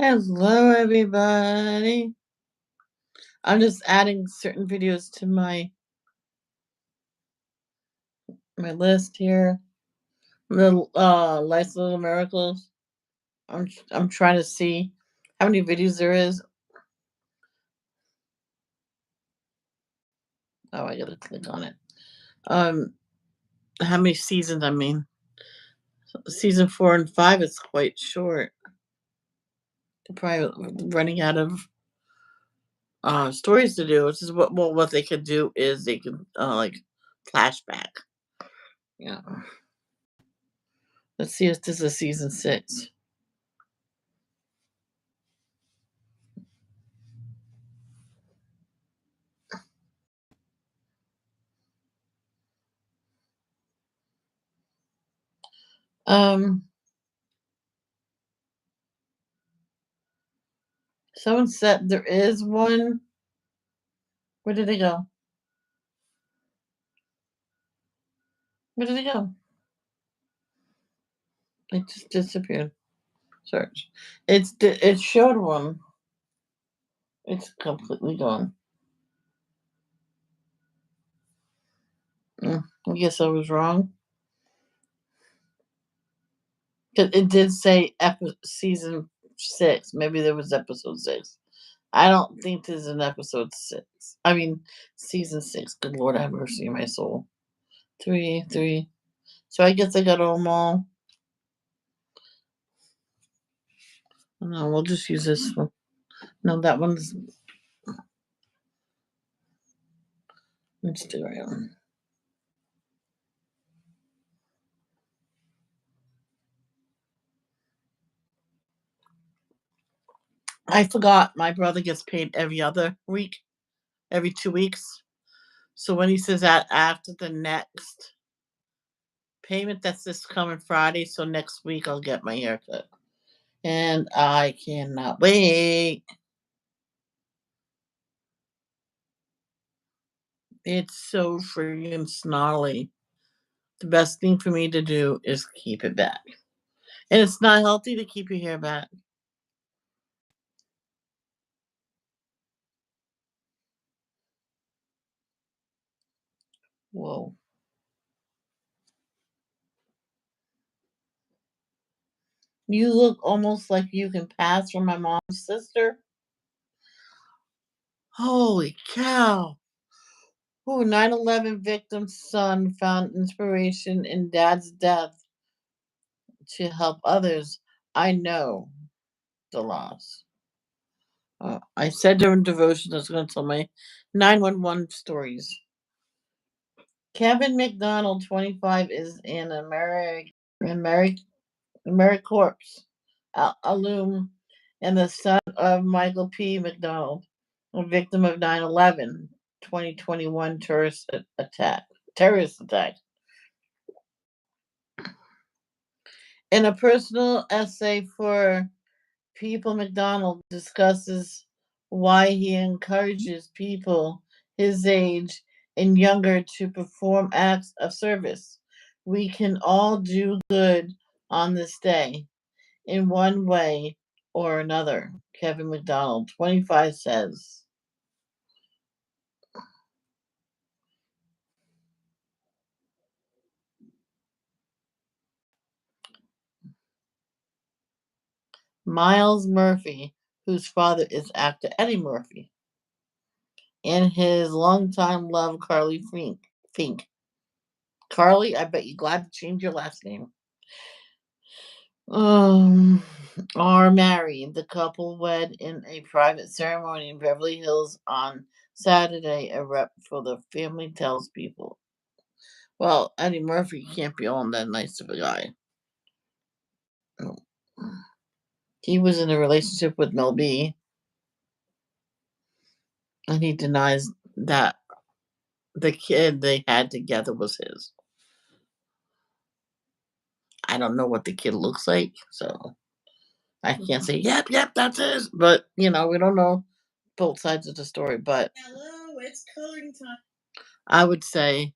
Hello, everybody. I'm just adding certain videos to my list here. Little Life's Little Miracles. I'm trying to see how many videos there is. Oh, I gotta click on it. Um, how many seasons? I mean, season 4 and 5 is quite short. They're probably running out of stories to do. Which is what they could do is they could like flashback. Yeah. Let's see if this is season 6. Um, Someone said there is one. Where did they go? Where did they go? It just disappeared. Search. It showed one. It's completely gone. I guess I was wrong. 'Cause it did say season 6. Maybe there was episode 6. I don't think there's an episode 6. I mean, season 6. Good Lord, have mercy on my soul. 3, 3. So I guess I got them all. No, we'll just use this one. No, that one's. Let's do the right one. I forgot my brother gets paid every other week, every 2 weeks. So when he says that after the next payment, that's this coming Friday. So next week I'll get my haircut. And I cannot wait. It's so friggin' snarly. The best thing for me to do is keep it back. And it's not healthy to keep your hair back. Whoa. You look almost like you can pass for my mom's sister. Holy cow. Oh, 9/11 victim's son found inspiration in dad's death to help others. I know the loss. I said during devotion I was going to tell my 911 stories. Kevin McDonald, 25, is an AmeriCorps alum and the son of Michael P. McDonald, a victim of 9/11 2021 terrorist attack. In a personal essay for People, McDonald discusses why he encourages people his age and younger to perform acts of service. We can all do good on this day in one way or another, Kevin McDonald, 25, says. Miles Murphy, whose father is actor Eddie Murphy, and his longtime love, Carly Fink. Carly, I bet you're glad to change your last name. Um, are married. The couple wed in a private ceremony in Beverly Hills on Saturday. A rep for the family tells people. Well, Eddie Murphy can't be all that nice of a guy. He was in a relationship with Mel B, and he denies that the kid they had together was his. I don't know what the kid looks like, so I can't say, yep, that's his. But, we don't know both sides of the story. But hello, it's coloring time. I would say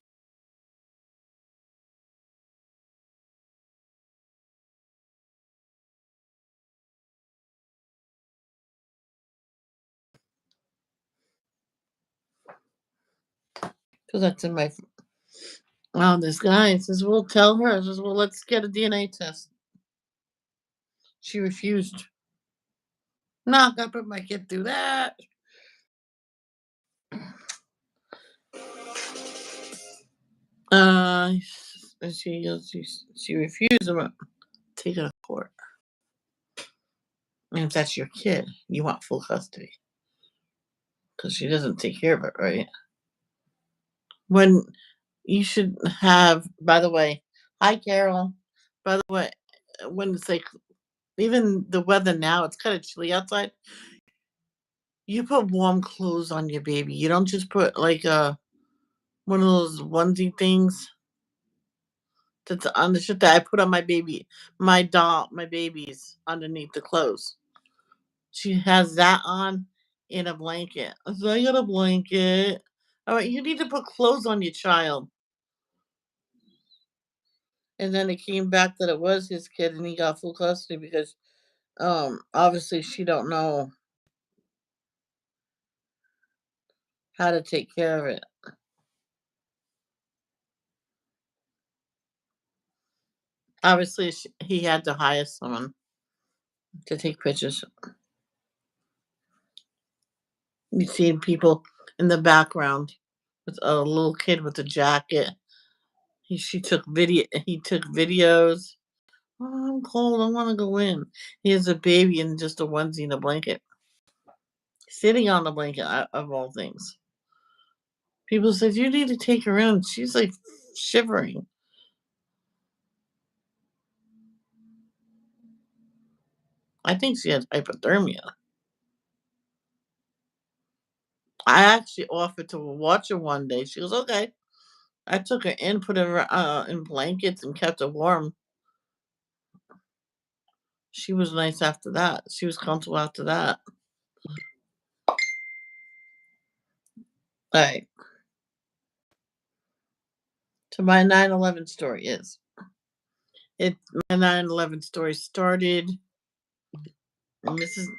because that's in my. This guy says, "Well, tell her." I says, "Well, let's get a DNA test." She refused. Not gonna put my kid through that. Uh, she goes, she refused. I'm gonna take her to court. And if that's your kid, you want full custody because she doesn't take care of it, right? When you should have, by the way, hi Carol. By the way, when it's like even the weather now, it's kind of chilly outside. You put warm clothes on your baby. You don't just put like one of those onesie things that's on the shit that I put on my baby, my doll, my babies underneath the clothes. She has that on in a blanket. I said, I got a blanket. All right, you need to put clothes on your child. And then it came back that it was his kid and he got full custody because obviously she don't know how to take care of it. Obviously he had to hire someone to take pictures. You see people in the background with a little kid with a jacket. She took video. He took videos. Oh, I'm cold. I want to go in. He has a baby in just a onesie and a blanket, sitting on the blanket of all things. People said you need to take her in. She's like shivering. I think she has hypothermia. I actually offered to watch her one day. She goes, okay. I took her in, put her in blankets, and kept her warm. She was nice after that. She was comfortable after that. All right. So my 9/11 story is it. My 9/11 story started, and this is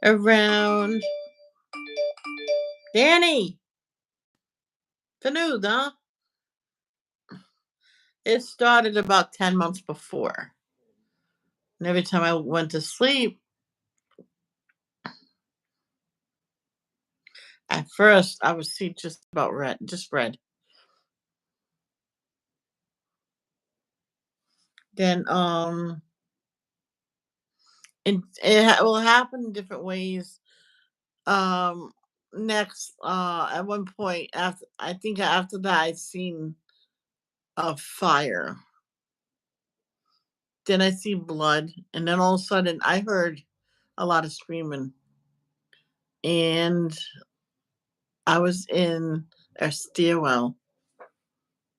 around Danny. Canoe, huh? It started about 10 months before. And every time I went to sleep, at first I would see just about red, just red. Then it will happen in different ways. Um Next at one point after I think after that I seen a fire. Then I see blood and then all of a sudden I heard a lot of screaming and I was in a stairwell.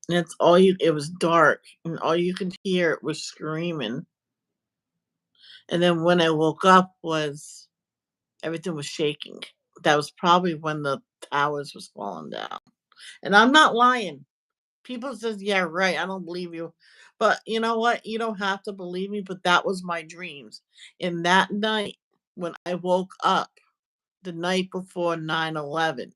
And it's all you it was dark and all you could hear was screaming. And then when I woke up was everything was shaking. That was probably when the towers was falling down. And I'm not lying. People says, "Yeah, right. I don't believe you." But you know what? You don't have to believe me, but that was my dreams. And that night when I woke up the night before 9/11,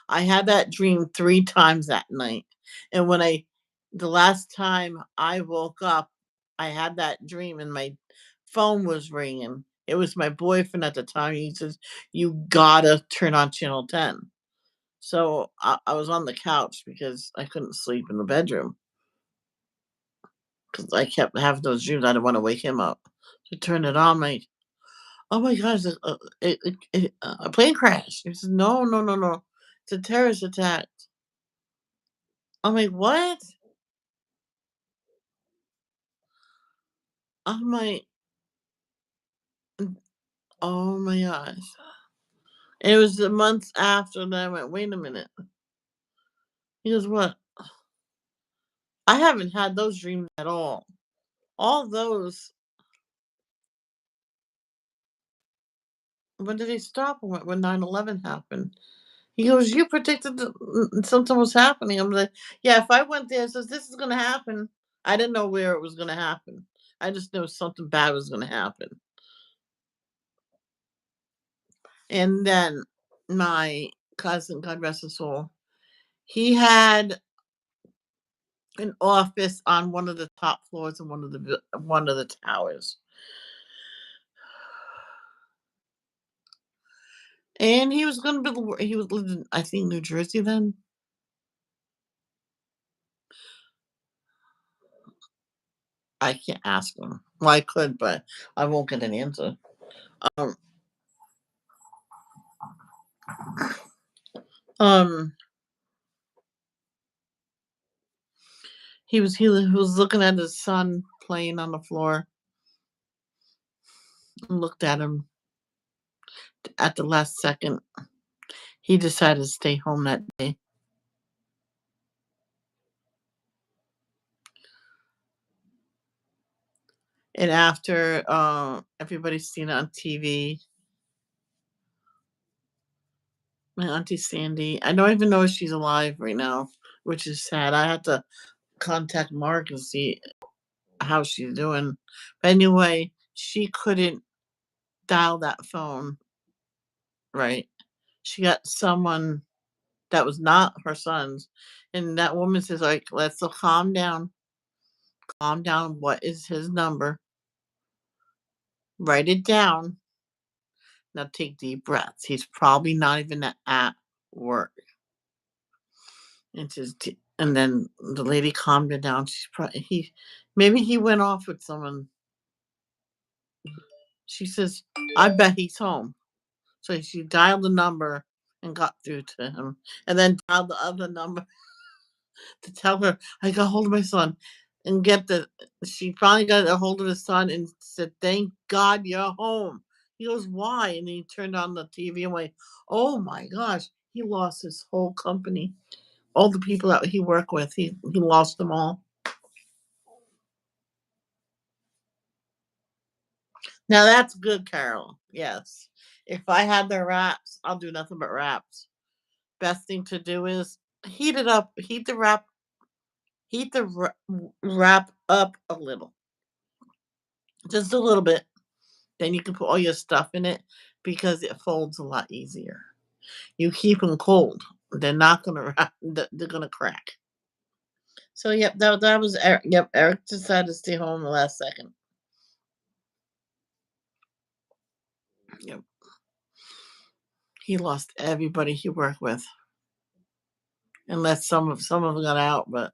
I had that dream 3 times that night. And when I the last time I woke up, I had that dream and my phone was ringing. It was my boyfriend at the time. He says, "You gotta turn on channel 10." So I was on the couch because I couldn't sleep in the bedroom because I kept having those dreams. I didn't want to wake him up. So I turned it on. Like, oh my gosh, a plane crash. He says, no, no, no, no. It's a terrorist attack. I'm like, what? I'm like, oh my gosh. And it was the months after that I went, wait a minute. He goes, what? I haven't had those dreams at all. All those, when did they stop? When 9/11 happened? He goes, you predicted something was happening. I'm like, yeah, if I went there and says, this is going to happen, I didn't know where it was going to happen. I just knew something bad was going to happen. And then my cousin, God rest his soul, he had an office on one of the top floors of one of the towers. And he was going to be he was living in, I think, New Jersey then. I can't ask him. Well, I could, but I won't get an answer. Um, um, he was looking at his son playing on the floor and looked at him at the last second. He decided to stay home that day. And after everybody's seen it on TV, my auntie Sandy, I don't even know if she's alive right now, which is sad. I had to contact Mark and see how she's doing. But anyway, she couldn't dial that phone right. She got someone that was not her son's, and that woman says, like, let's calm down, calm down. What is his number? Write it down. Now take deep breaths. He's probably not even at work. And then the lady calmed her down. She's probably maybe he went off with someone. She says, I bet he's home. So she dialed the number and got through to him, and then dialed the other number to tell her I got hold of my son, and get the. She finally got a hold of his son and said, "Thank God you're home." He goes, "Why?" And he turned on the TV and went, "Oh my gosh!" He lost his whole company, all the people that he worked with. He lost them all. Now that's good, Carol. Yes. If I had the wraps, I'll do nothing but wraps. Best thing to do is heat it up, heat the wrap up a little, just a little bit. Then you can put all your stuff in it because it folds a lot easier. You keep them cold; they're not gonna wrap. They're gonna crack. So yep, that was Eric. Yep, Eric decided to stay home the last second. Yep, he lost everybody he worked with, unless some of them got out. But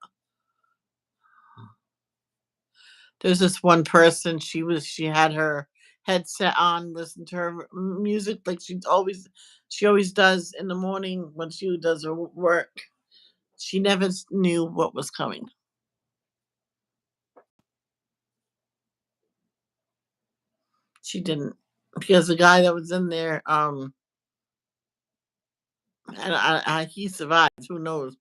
there's this one person. She had her headset on, listen to her music like she always does in the morning when she does her work. She never knew what was coming. She didn't, because the guy that was in there, and he survived. Who knows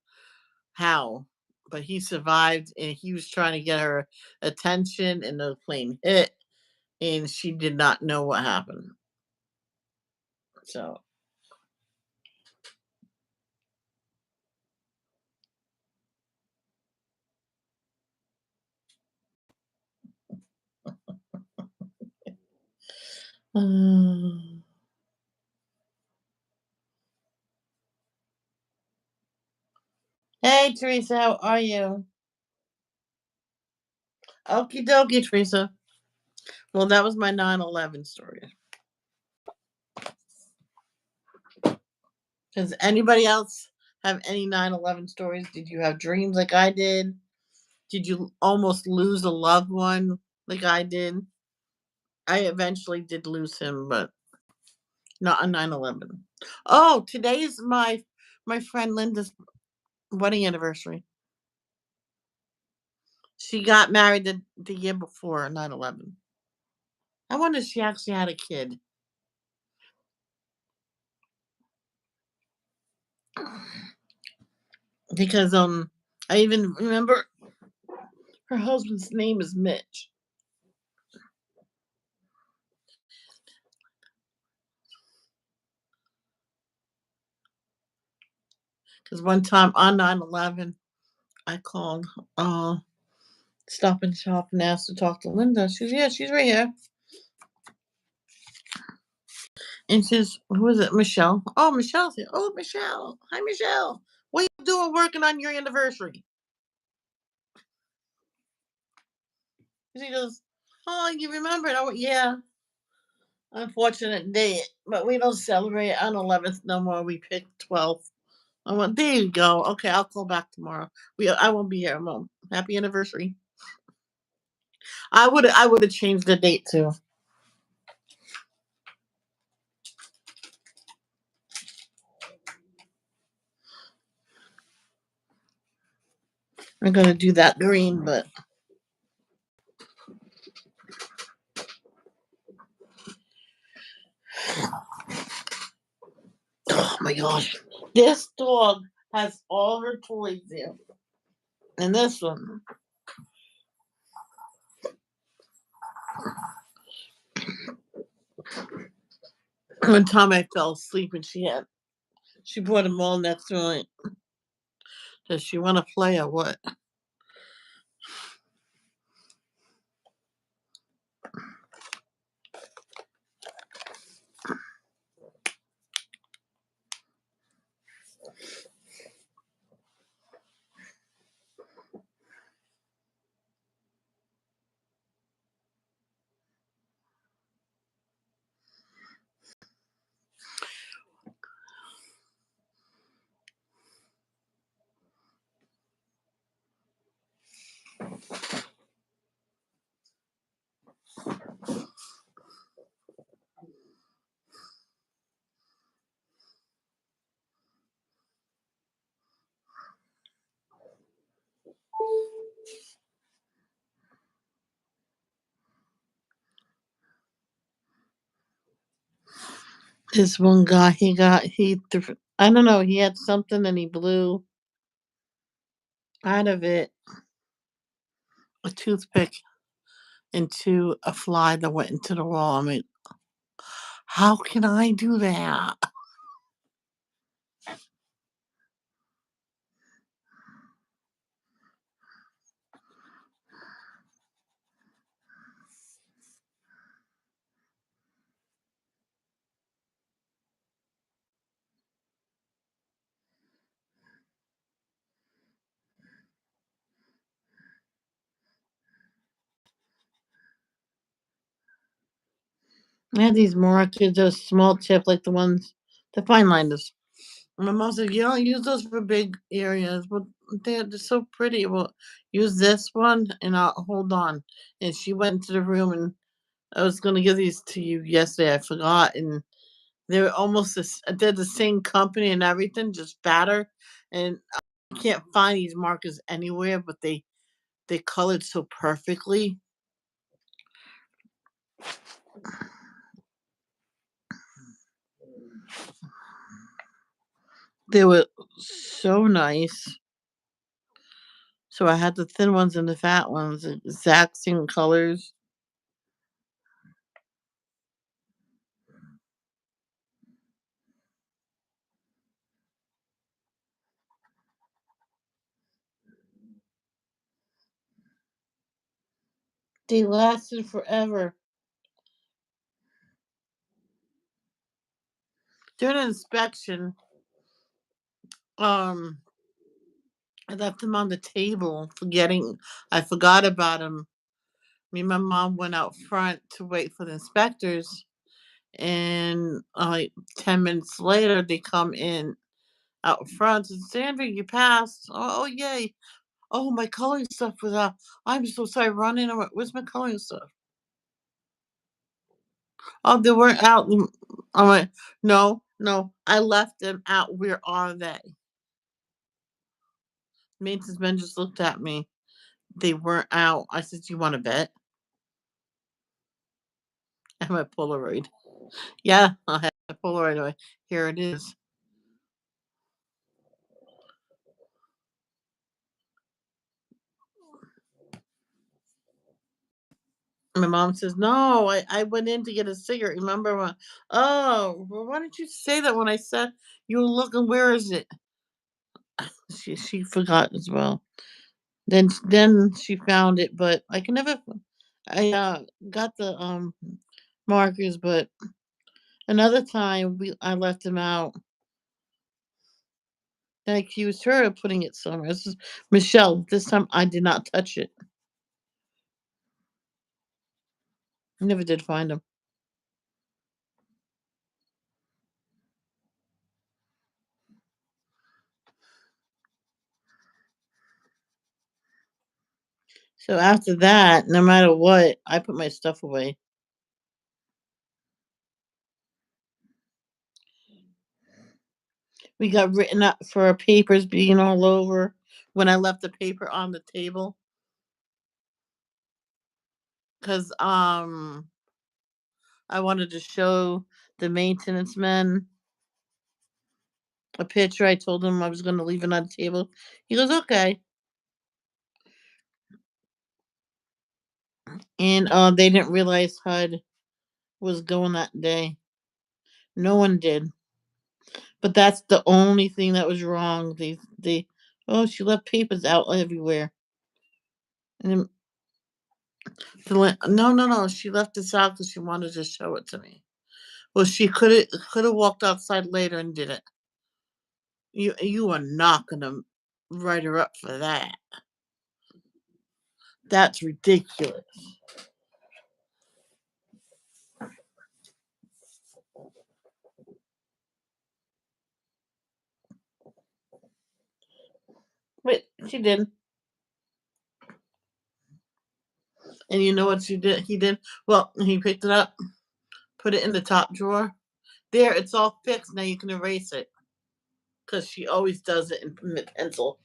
how? But he survived, and he was trying to get her attention, and the plane hit, and she did not know what happened. So, um, hey Teresa, how are you? Okie dokie, Teresa. Well, that was my 9/11 story. Does anybody else have any 9/11 stories? Did you have dreams like I did? Did you almost lose a loved one like I did? I eventually did lose him, but not on 9/11. Oh, today is my friend Linda's wedding anniversary. She got married the year before 9/11. I wonder if she actually had a kid. Because I even remember her husband's name is Mitch. Because one time on 9/11, I called Stop and Shop and asked to talk to Linda. She's, yeah, she's right here. And she's who is it? Michelle. Oh, Michelle's here. Oh, Michelle. Hi, Michelle. What are you doing working on your anniversary? She goes, oh, you remembered? Oh, yeah. Unfortunate day, but we don't celebrate on 11th no more. We picked 12th. I went, there you go. Okay, I'll call back tomorrow. I won't be here, Mom. Happy anniversary. I would have changed the date too. I'm gonna do that green, but oh my gosh, this dog has all her toys there, and this one. One time I fell asleep and she brought them all next to me. Does she want to play or what? This one guy, I don't know, he had something and he blew out of it a toothpick into a fly that went into the wall. I mean, how can I do that? I had these markers, those small tip, like the fine liners. My mom said, you don't use those for big areas, but they're so pretty. Well, use this one and I'll hold on. And she went into the room and I was going to give these to you yesterday. I forgot. And they're they're the same company and everything, just fatter. And I can't find these markers anywhere, but they colored so perfectly. They were so nice. So I had the thin ones and the fat ones, exact same colors. They lasted forever. During an inspection, um, I left them on the table, forgetting I forgot about them. Me and my mom went out front to wait for the inspectors, and like 10 minutes later, they come in out front and Sandra, you passed. Oh, yay! Oh, my coloring stuff was out. I'm so sorry. Running. Where's my coloring stuff? Oh, they weren't out. I'm like, no, no, I left them out. Where are they? Maintenance men just looked at me. They weren't out. I said, you want to bet? I have my Polaroid. Yeah, I have my Polaroid. Here it is. My mom says, no, I went in to get a cigarette. Remember when? Oh, well, why didn't you say that when I said you were looking? Where is it? She forgot as well. Then she found it, but I can never. I got the markers, but Another time I left him out. I accused her of putting it somewhere. This is Michelle. This time I did not touch it. I never did find him. So after that, no matter what, I put my stuff away. We got written up for our papers being all over when I left the paper on the table because I wanted to show the maintenance men a picture. I told him I was going to leave it on the table. He goes, okay. And they didn't realize HUD was going that day. No one did. But that's the only thing that was wrong. They oh, she left papers out everywhere. And no. She left this out because she wanted to show it to me. Well, she could have walked outside later and did it. You are not gonna write her up for that. That's ridiculous. But she did. And you know what she did? He did. Well, he picked it up, put it in the top drawer. There, it's all fixed. Now you can erase it because she always does it in pencil,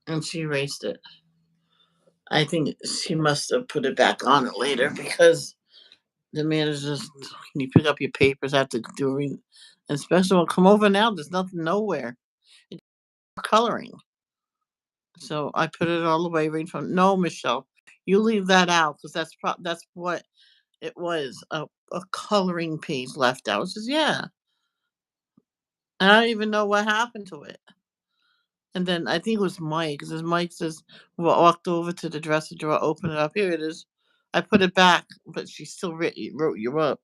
and she erased it. I think she must have put it back on it later because the manager's. Can you pick up your papers? I have to do an inspection. Well, come over now. There's nothing nowhere. It's coloring. So I put it all away right from. No, Michelle, you leave that out because that's what it was. A coloring page left out. She says, yeah. And I don't even know what happened to it. And then I think it was Mike. Because Mike says, walked over to the dresser drawer, opened it up. Here it is. I put it back, but she still wrote you up.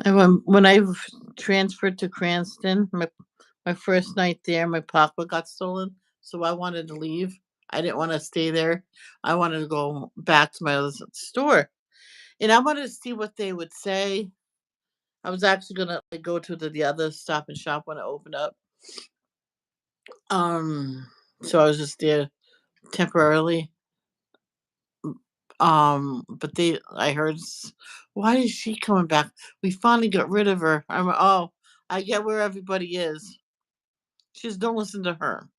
And when I transferred to Cranston, my first night there, my pocketbook got stolen. So I wanted to leave. I didn't want to stay there. I wanted to go back to my other store. And I wanted to see what they would say. I was actually gonna go to the other Stop and Shop when it opened up. Um, so I was just there temporarily. But I heard, why is she coming back? We finally got rid of her. Oh, I get where everybody is. She just don't listen to her.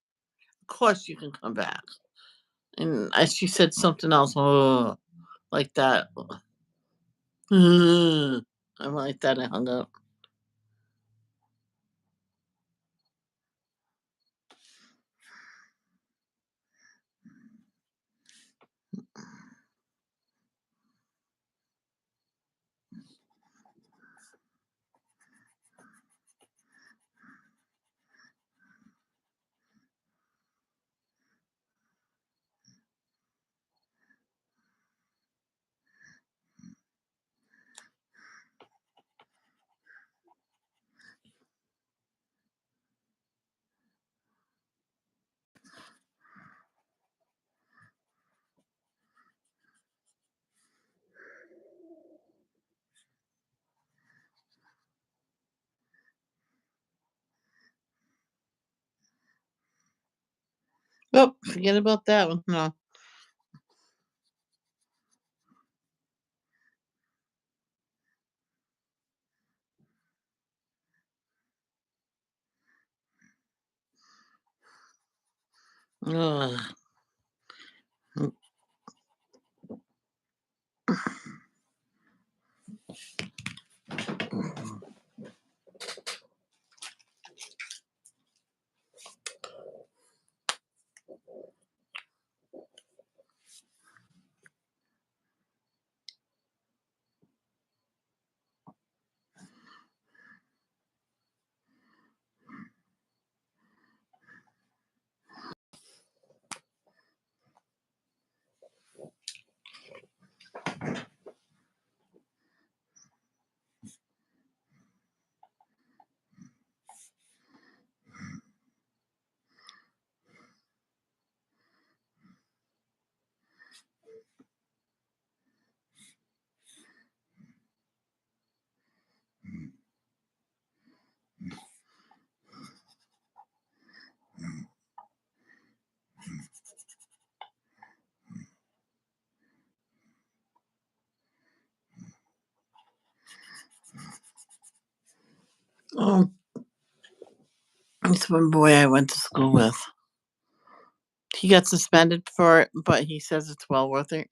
Of course you can come back. And she said something else, oh, like that. I'm like that. I hung up. Oh, forget about that one. No. Ugh. Oh, it's one boy I went to school with. He got suspended for it, but he says it's well worth it.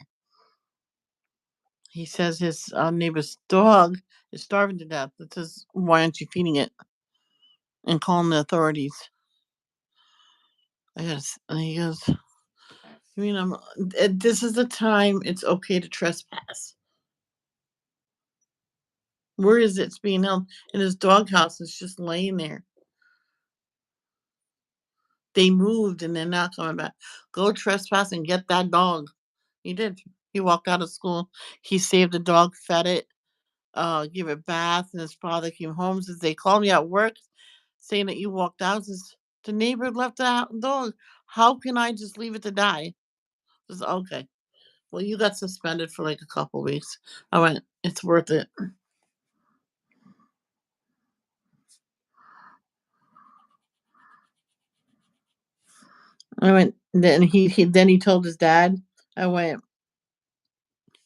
He says his neighbor's dog is starving to death. It says, "Why aren't you feeding it?" And calling the authorities. I guess he goes, "You mean this is the time it's okay to trespass? Where is it? It's being held in his doghouse. It's just laying there. They moved and they're not coming back. Go trespass and get that dog." He did. He walked out of school. He saved the dog, fed it, give it bath, and his father came home. Says they called me at work saying that you walked out. Says the neighbor left the dog. How can I just leave it to die? Says okay. Well, you got suspended for like a couple weeks. I went, it's worth it. I went. Then he told his dad. I went.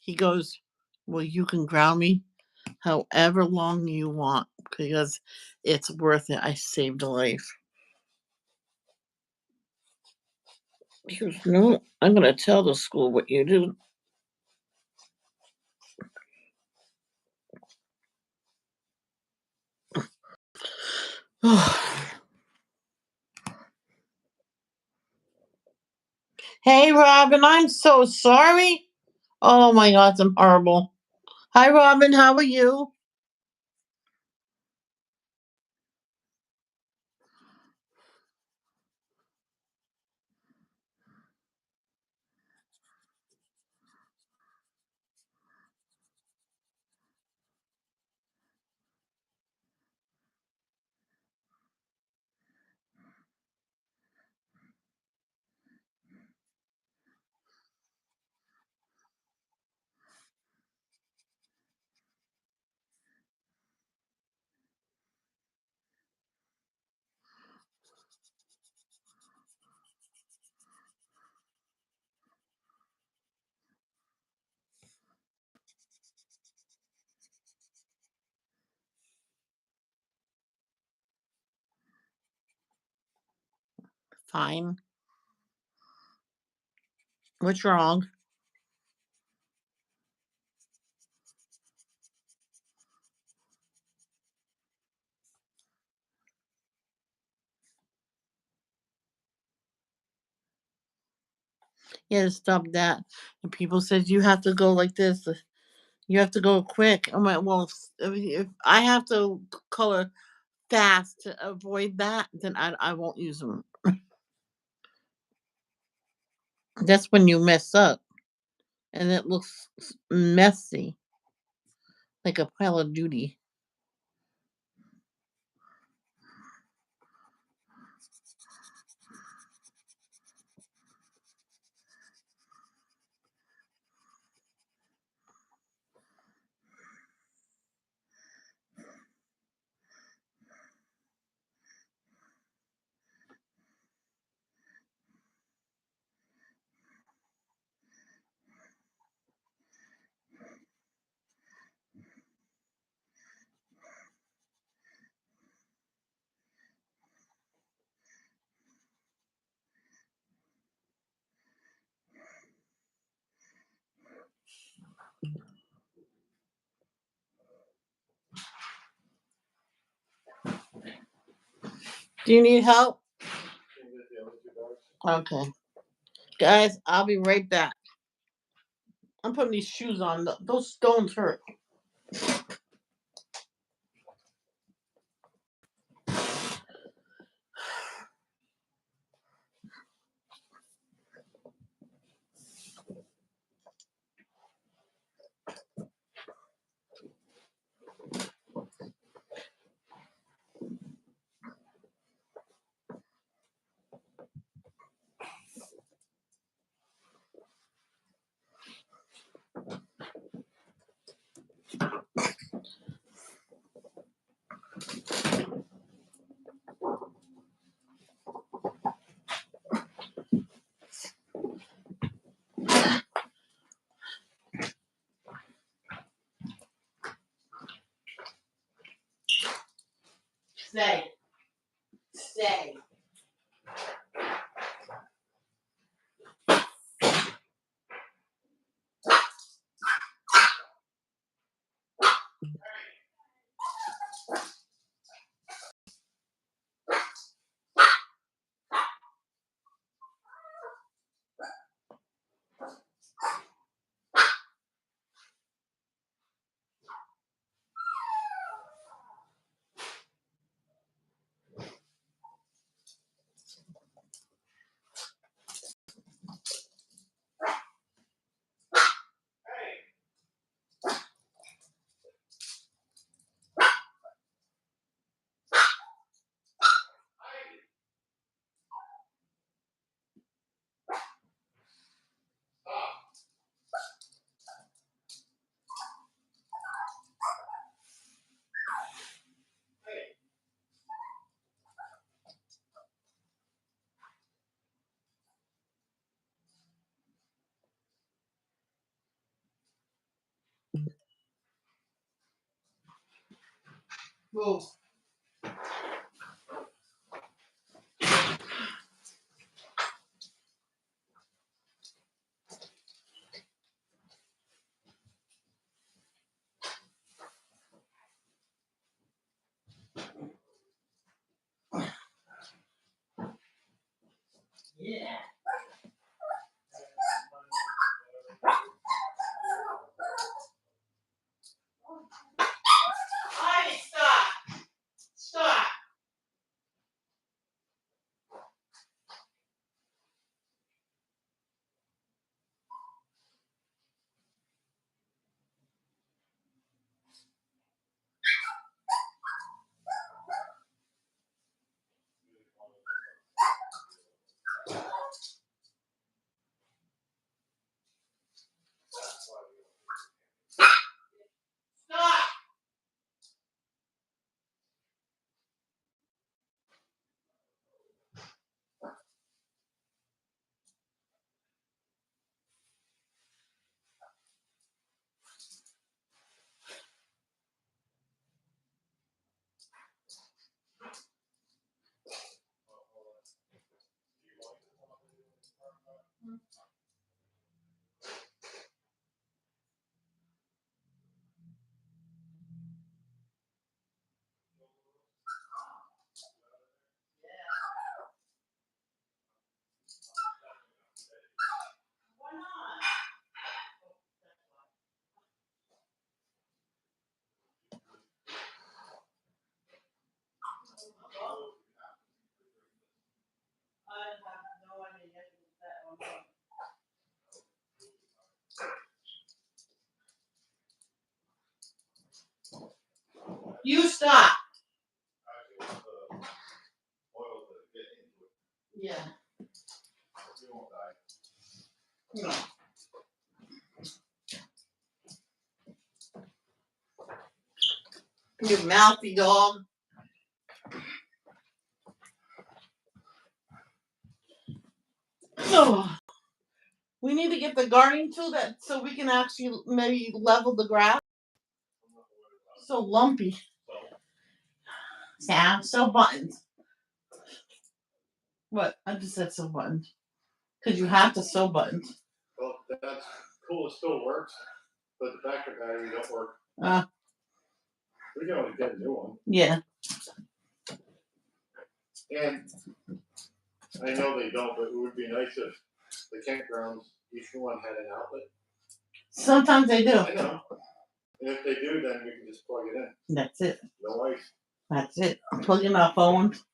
He goes, well, you can ground me however long you want because it's worth it. I saved a life. He goes, no, I'm gonna tell the school what you do. Hey, Robin, I'm so sorry. Oh my God, I'm horrible. Hi, Robin, how are you? Fine. What's wrong? Yeah, stop that. And people said you have to go like this. You have to go quick. I'm like, well, if I have to color fast to avoid that, then I won't use them. That's when you mess up, and it looks messy, like a pile of duty. Do you need help? Okay. Guys, I'll be right back. I'm putting these shoes on. Those stones hurt. Stay. Stay. Move. Yeah. Alright, stop. Stop. Stop. Why not? I have no idea yet what that one was. You stop. Yeah. No. You mouthy dog. Oh, we need to get the gardening tool that so we can actually maybe level the grass. So lumpy. Sam, so buttons. What? I just said so buttons. Because you have to sew buttons. Well, that's cool. It still works, but the backup battery don't work. We can only get a new one. Yeah. And I know they don't, but it would be nice if the campgrounds, each one had an outlet. Sometimes they do. I know. And if they do, then we can just plug it in. That's it. No ice. That's it. Plug in our phones.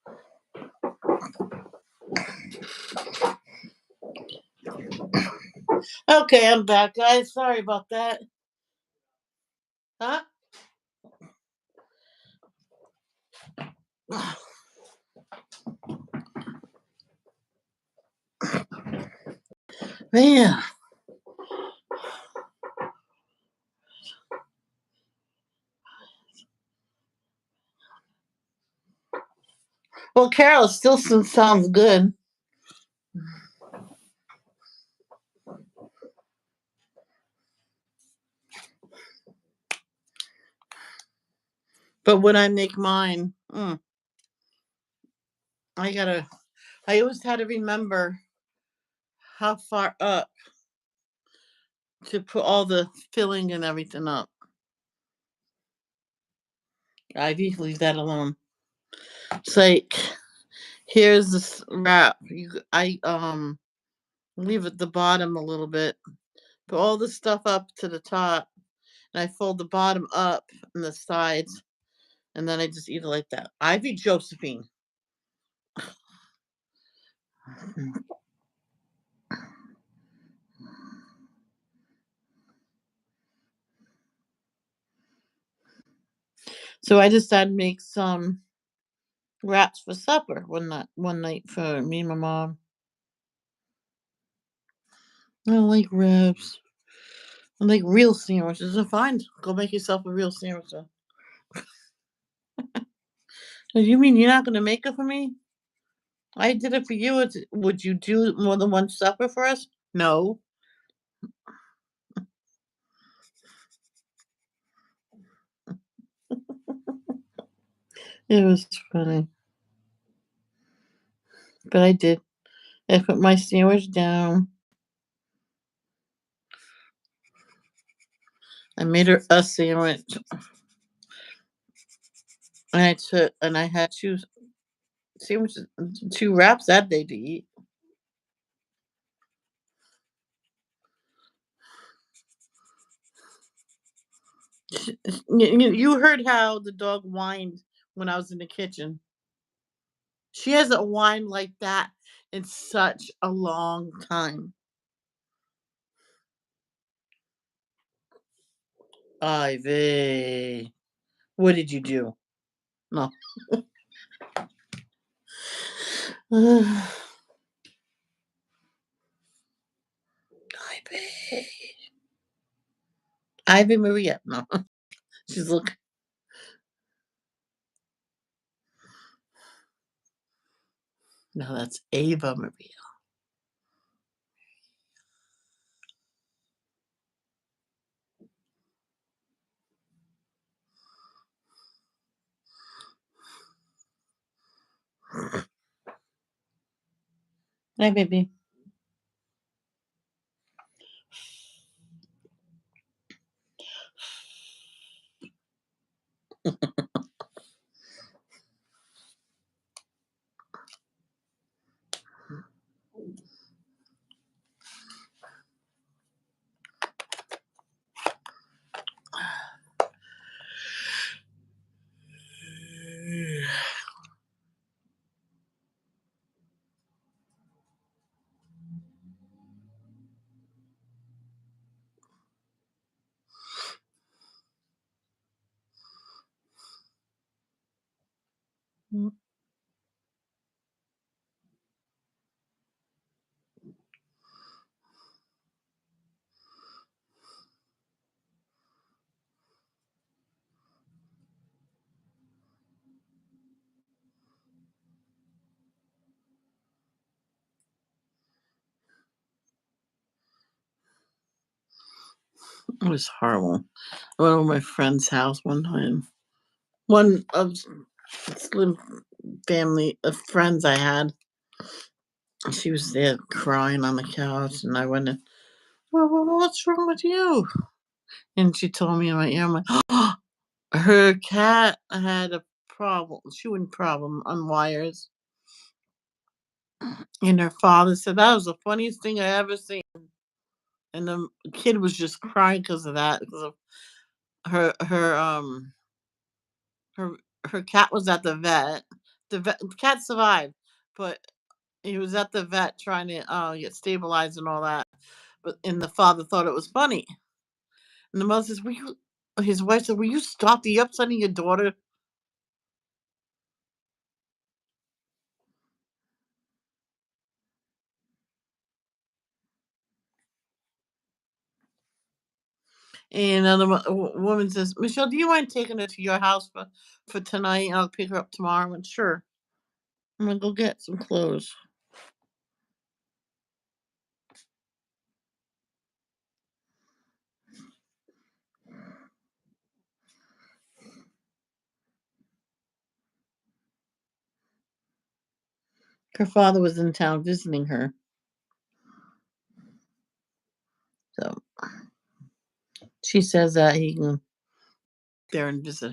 Okay, I'm back, guys. Sorry about that. Huh? Man. Well, Carol still sounds good. But when I make mine, I always had to remember how far up to put all the filling and everything up. Ivy, leave that alone. It's like, here's this wrap. I leave at the bottom a little bit. Put all the stuff up to the top, and I fold the bottom up and the sides, and then I just eat it like that. Ivy Josephine. So I decided to make some wraps for supper one night for me and my mom. I don't like wraps. I like real sandwiches. So fine, go make yourself a real sandwich. You mean you're not gonna make it for me? I did it for you. Would you do more than one supper for us? No. It was funny. But I did. I put my sandwich down. I made her a sandwich. And I had two sandwiches, two wraps that day to eat. You heard how the dog whined when I was in the kitchen. She hasn't whined like that in such a long time. Ivy, what did you do? No. Ivy. Ivy Maria. No. She's looking. No, that's Ava Maria. Hi, baby. It was horrible. I went over my friend's house one time. One of slim family of friends I had. She was there crying on the couch, and I went in. Well, what's wrong with you? And she told me in my ear, I'm like, oh, her cat had a problem, chewing problem on wires. And her father said that was the funniest thing I ever seen. And the kid was just crying because of that. Because of her her her cat was at the vet. The cat survived, but he was at the vet trying to get stabilized and all that. But and the father thought it was funny. And the mother says, "Will you?" His wife said, "Will you stop? Are you upsetting your daughter?" And another woman says, "Michelle, do you mind taking her to your house for tonight? I'll pick her up tomorrow." I went, "Sure. I'm gonna go get some clothes." Her father was in town visiting her, so she says that he can there and visit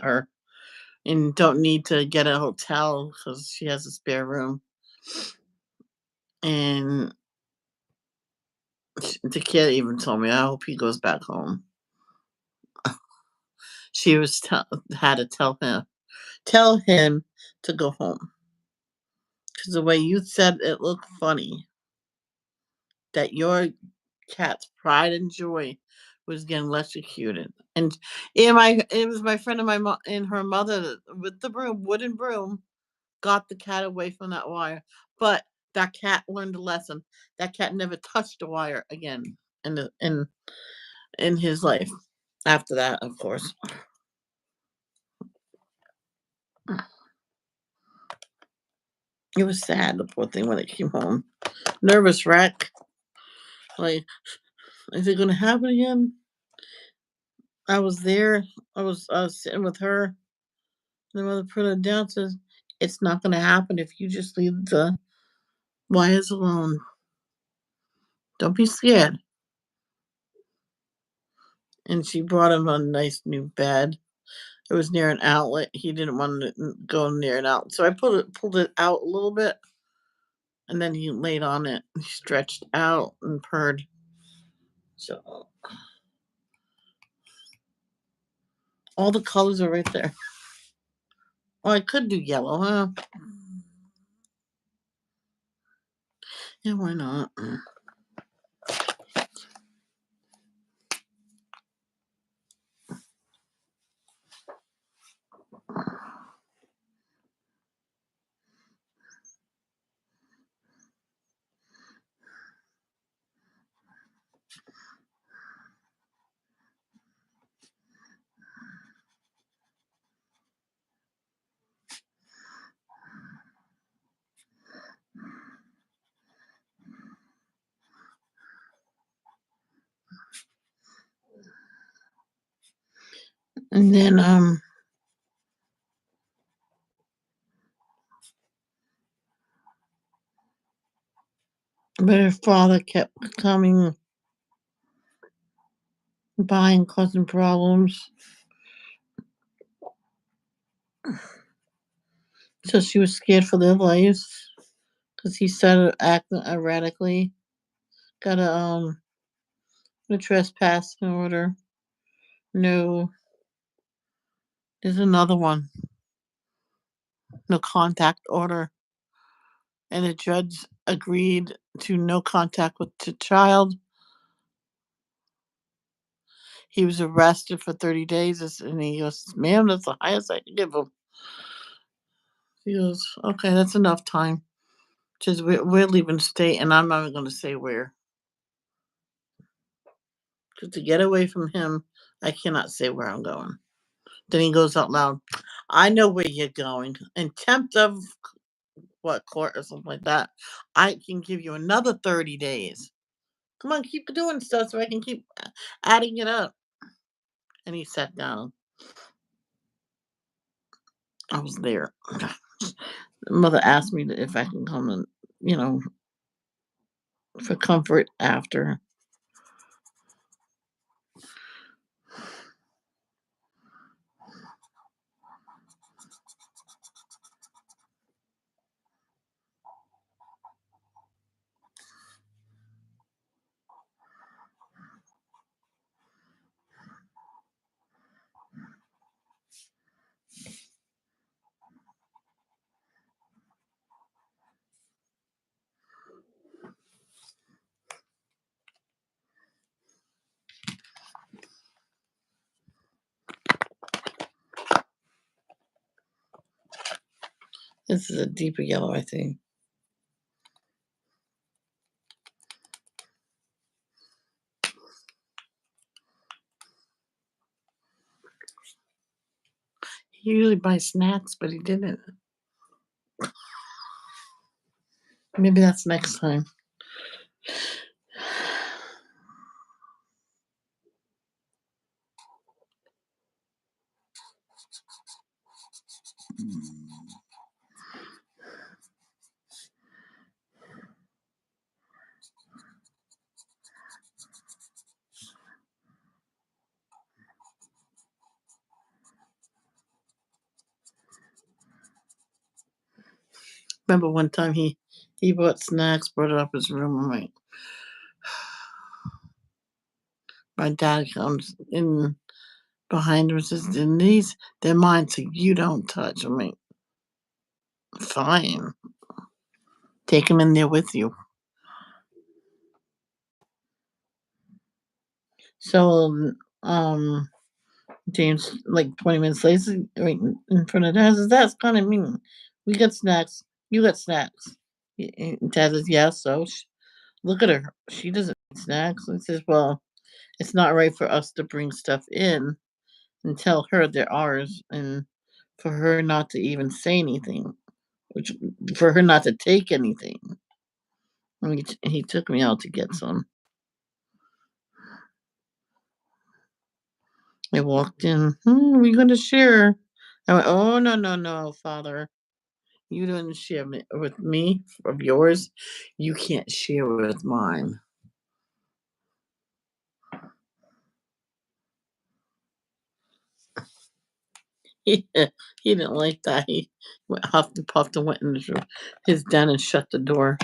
her, and don't need to get a hotel because she has a spare room. And the kid even told me, "I hope he goes back home." She was had to tell him to go home because the way you said it looked funny that your cat's pride and joy was getting electrocuted. And it was my friend and and her mother with the wooden broom, got the cat away from that wire. But that cat learned a lesson. That cat never touched a wire again in his life. After that, of course, it was sad. The poor thing when it came home, nervous wreck. Like, is it going to happen again? I was there. I was sitting with her. The mother put it down. Says it's not going to happen if you just leave the wires alone. Don't be scared. And she brought him a nice new bed. It was near an outlet. He didn't want to go near an outlet, so I pulled it out a little bit, and then he laid on it. He stretched out and purred. So all the colors are right there. Oh, I could do yellow, huh? Yeah, why not? And then but her father kept coming by and causing problems. So she was scared for their lives because he started acting erratically. Got a trespassing order. No, there's another one. No contact order. And the judge agreed to no contact with the child. He was arrested for 30 days, and he goes, "Ma'am, that's the highest I can give him." He goes, "Okay, that's enough time. Just we're leaving the state, and I'm not even going to say where. Because to get away from him, I cannot say where I'm going." Then he goes out loud, "I know where you're going. In tempt of what court or something like that, I can give you another 30 days. Come on, keep doing stuff so I can keep adding it up." And he sat down. I was there. Mother asked me if I can come and, you know, for comfort after. This is a deeper yellow, I think. He usually buys snacks, but he didn't. Maybe that's next time. Remember one time he bought snacks, brought it up his room. I'm like, my dad comes in behind him and says, Denise, they're mine, so you don't touch. I'm like, fine. Take them in there with you. So, James, like 20 minutes later, right in front of Dad, says, that's kind of mean. We got snacks. You got snacks. And Dad says, yeah, so look at her. She doesn't eat snacks. And says, well, it's not right for us to bring stuff in and tell her they're ours and for her not to even say anything, which for her not to take anything. And he took me out to get some. I walked in, we're going to share. I went, oh, no, no, no, Father. You didn't share with me of yours. You can't share with mine. He didn't like that. He went huffed and puffed and went into his den and shut the door.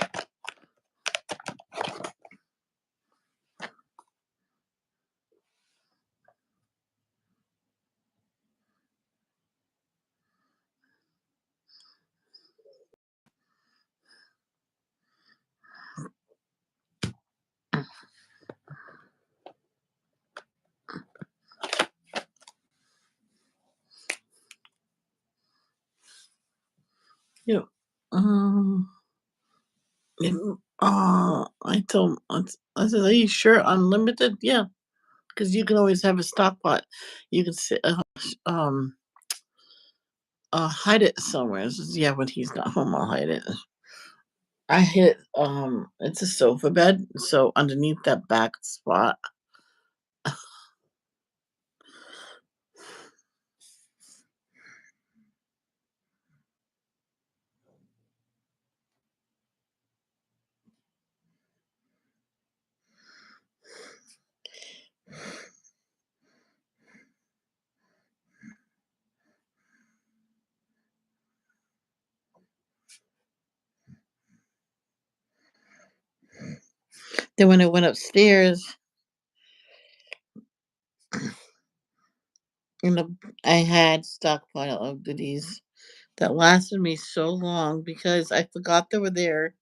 Yeah. I told I said, "Are you sure unlimited?" Yeah, because you can always have a stock pot. You can sit, hide it somewhere. I says, yeah, when he's not home, I'll hide it. I hid. It's a sofa bed, so underneath that back spot. Then when I went upstairs, you know, I had stockpile of goodies that lasted me so long because I forgot they were there.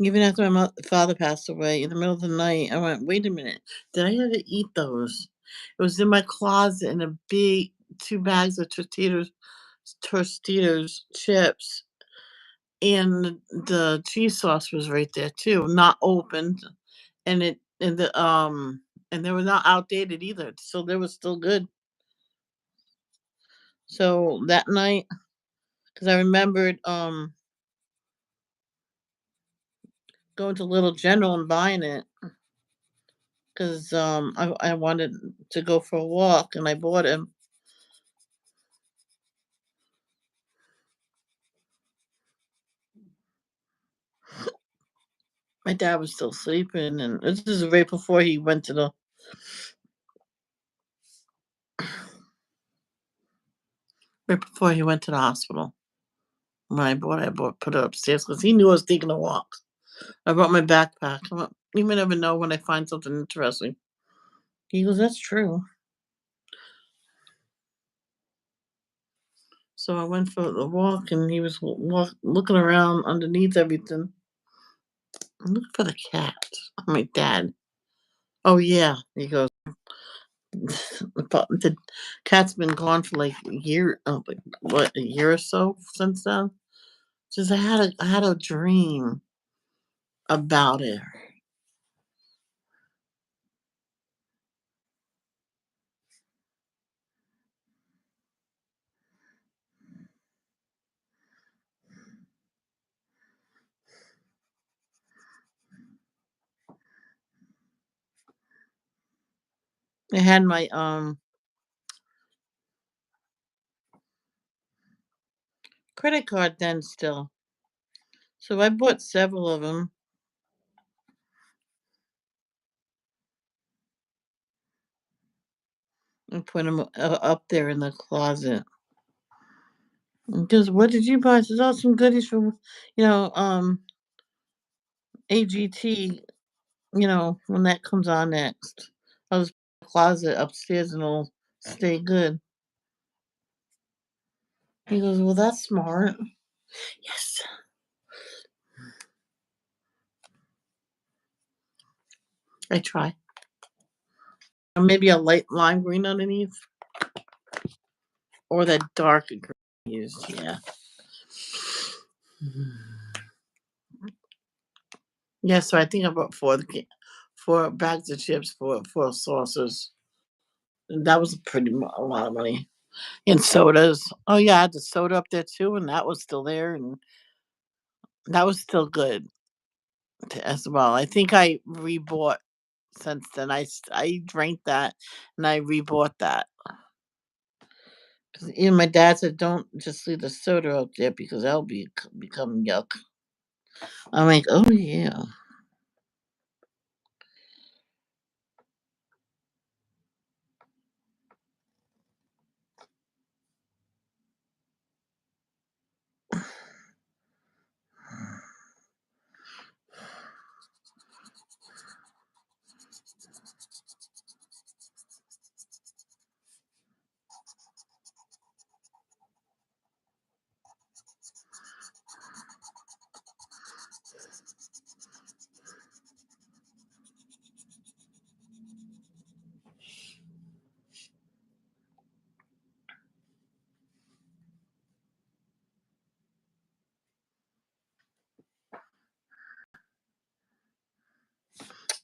Even after my father passed away in the middle of the night, I went, wait a minute, did I ever eat those? It was in my closet in a big 2 bags of Tostitos chips, and the cheese sauce was right there too, not opened, and and they were not outdated either, so they were still good. So that night, because I remembered going to Little General and buying it, because I wanted to go for a walk, and I bought him. My dad was still sleeping, and this is right before he went to the hospital. When I put it upstairs because he knew I was taking a walk. I brought my backpack. I went, you may never know when I find something interesting. He goes, that's true. So I went for the walk, and he was looking around underneath everything. I'm looking for the cat. I'm like, Dad. Oh yeah. He goes, The cat's been gone for like a year, like what, a year or so since then. Just I had a dream about it. I had my credit card then still, so I bought several of them and put them up there in the closet. Because what did you buy? There's all some goodies from, AGT. When that comes on next, I'll just put it in the closet upstairs and it'll stay good. He goes, well, that's smart. Yes, I try. Or maybe a light lime green underneath, or that dark green used. Yeah. Yeah. So I think I bought four bags of chips for four saucers. And that was a lot of money. And sodas. Oh yeah, I had the soda up there too, and that was still there, and that was still good as well. I think I rebought since then. I drank that, and I rebought that. 'Cause even my dad said, "Don't just leave the soda up there because that'll become yuck." I'm like, "Oh yeah."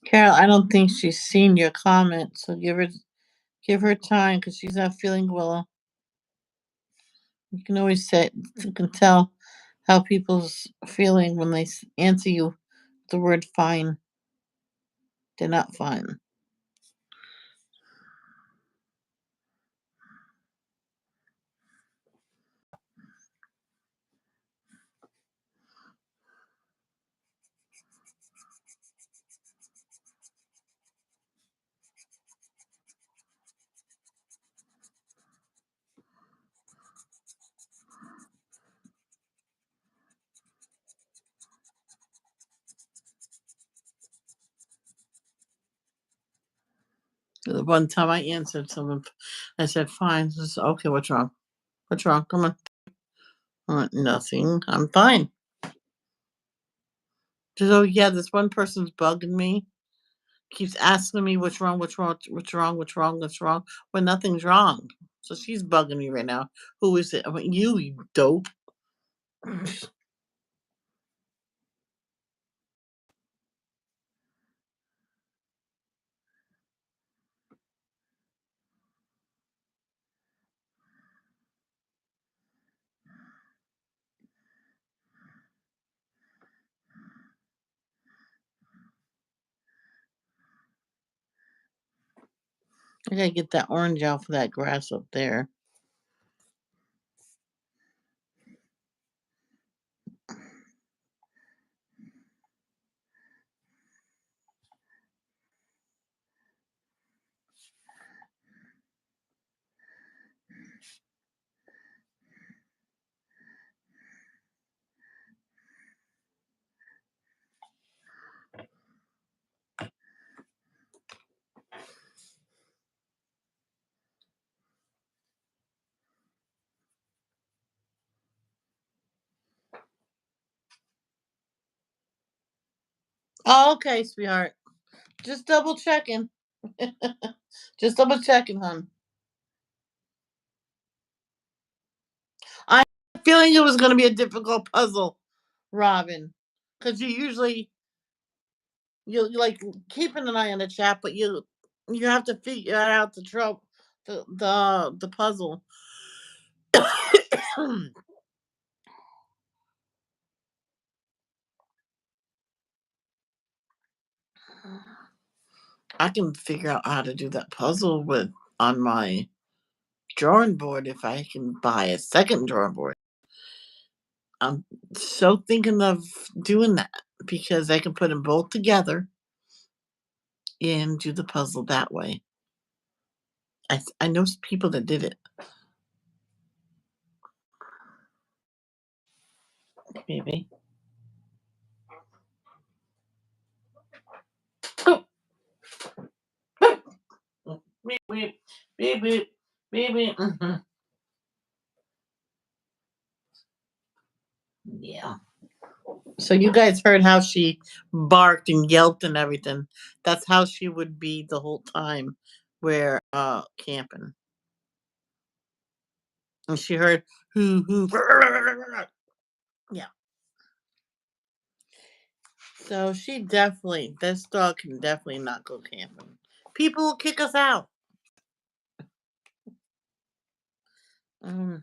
Carol, I don't think she's seen your comment, so give her time because she's not feeling well. You can always say you can tell how people's feeling when they answer you with the word "fine." They're not fine. The one time I answered someone, I said, "Fine." She said, "Okay, what's wrong? What's wrong? Come on." I went, "Nothing. I'm fine." She said, "Oh yeah, this one person's bugging me. Keeps asking me what's wrong, what's wrong, what's wrong, what's wrong, what's wrong, when nothing's wrong." So she's bugging me right now. Who is it? I went, you dope." I gotta get that orange out for that grass up there. Oh, okay, sweetheart. Just double checking. Just double checking, hon. I had a feeling it was going to be a difficult puzzle, Robin, because you like keeping an eye on the chat, but you have to figure out the puzzle. I can figure out how to do that puzzle with on my drawing board if I can buy a second drawing board. I'm so thinking of doing that because I can put them both together and do the puzzle that way. I know some people that did it. Maybe. Beep beep beep beep beep beep. Yeah. So you guys heard how she barked and yelped and everything. That's how she would be the whole time we're camping. And she heard who. Yeah. So this dog can definitely not go camping. People will kick us out. Um,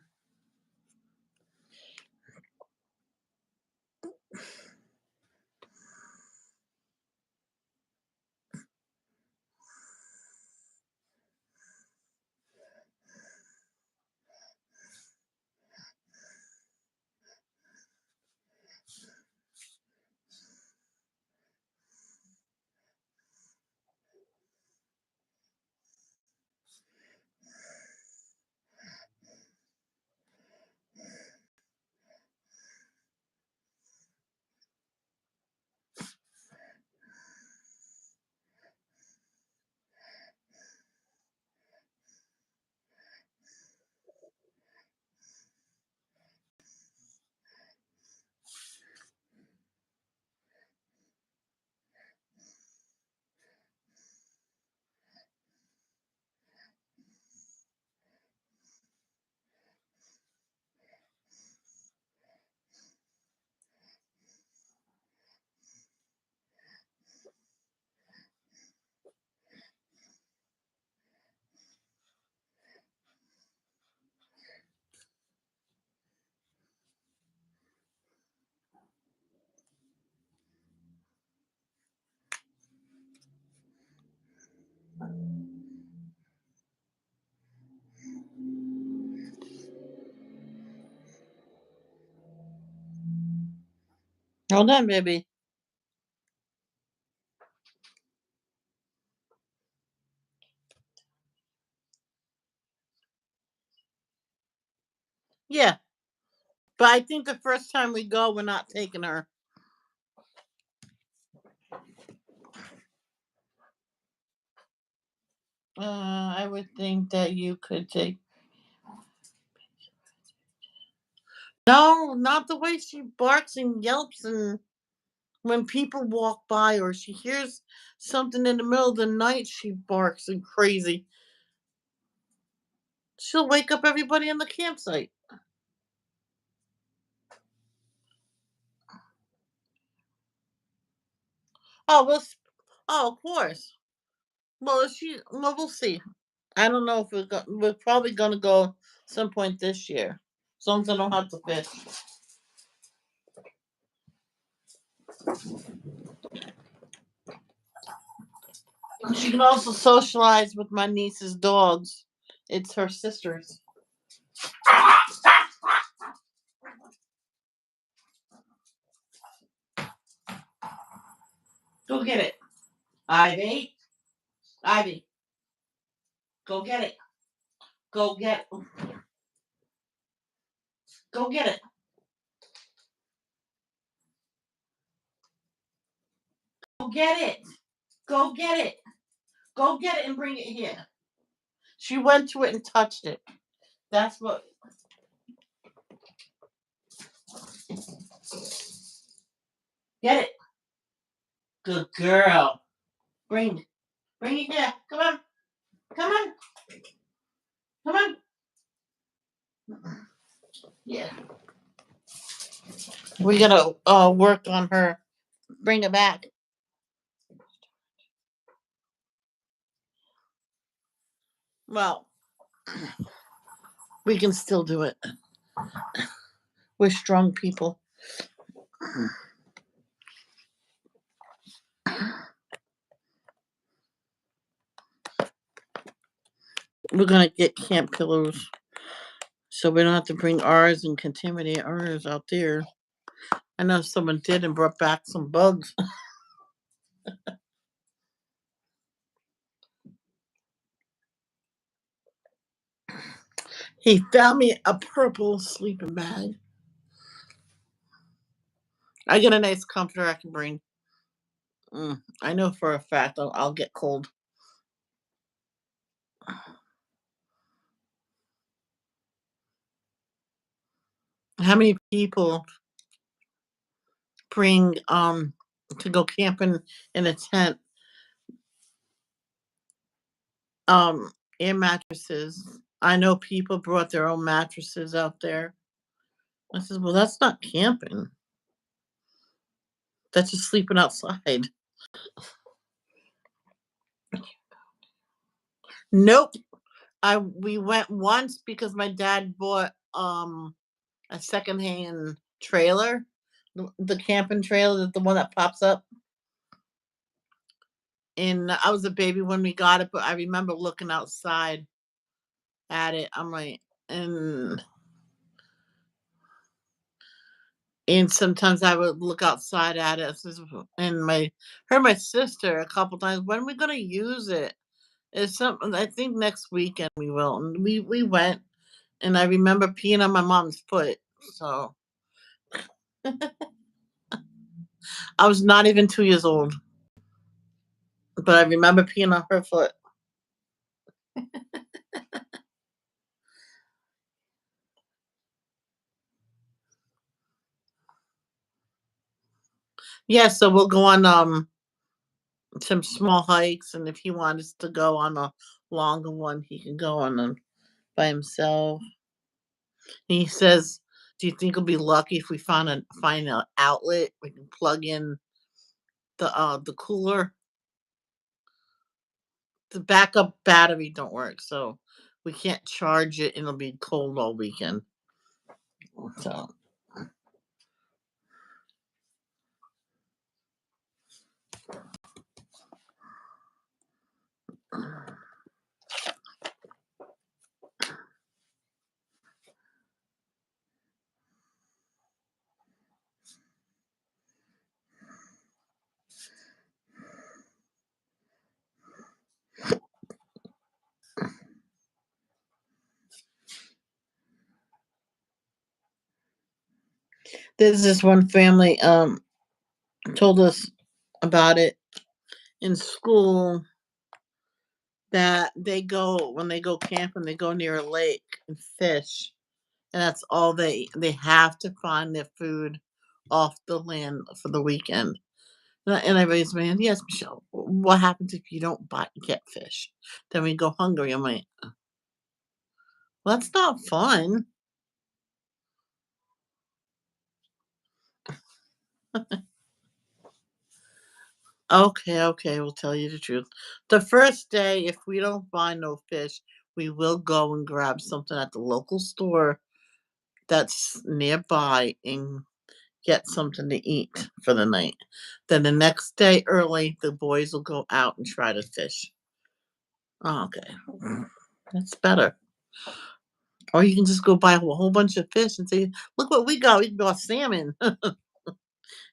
Hold on, baby. Yeah, but I think the first time we go, we're not taking her. I would think that you could take. No, not the way she barks and yelps and when people walk by or she hears something in the middle of the night, she barks and crazy. She'll wake up everybody in the campsite. Oh, oh, of course. Well, we'll see. I don't know if we're probably gonna go some point this year. As long as I don't have to fish. She can also socialize with my niece's dogs. It's her sister's. Go get it. Ivy. Ivy. Go get it. Go get Go get it. Go get it. Go get it. Go get it and bring it here. She went to it and touched it. That's what. Get it. Good girl. Bring Bring it here. Come on. Come on. Come on. Yeah. We gotta work on her. Bring it back. Well, we can still do it. We're strong people. We're gonna get camp pillows so we don't have to bring ours and contaminate ours out there. I know someone did and brought back some bugs. He found me a purple sleeping bag. I get a nice comforter I can bring. I know for a fact I'll get cold. How many people bring to go camping in a tent um air mattresses? I know people brought their own mattresses out there. I said, well, that's not camping. That's just sleeping outside. Nope. We went once because my dad bought a secondhand trailer, the camping trailer, the one that pops up. And I was a baby when we got it, but I remember looking outside at it. I'm like, and and sometimes I would look outside at it, and my sister a couple times. When are we gonna use it? It's something. I think next weekend we will. And we went, and I remember peeing on my mom's foot. So I was not even 2 years old, but I remember peeing on her foot. Yeah, so we'll go on some small hikes, and if he wants to go on a longer one, he can go on them by himself. He says, "Do you think we'll be lucky if we find an outlet we can plug in the cooler? The backup battery don't work, so we can't charge it, and it'll be cold all weekend." So there's this one family told us about it in school that they go when they go camping, they go near a lake and fish, and that's all they have to find their food off the land for the weekend. And I raised my hand. Yes, Michelle. What happens if you don't get fish? Then we go hungry. I'm like, well, that's not fun. Okay, okay, we'll tell you the truth. The first day, if we don't find no fish, we will go and grab something at the local store that's nearby and get something to eat for the night. Then the next day early, the boys will go out and try to fish. Oh, okay. That's better. Or you can just go buy a whole bunch of fish and say, "Look what we got. We got salmon." And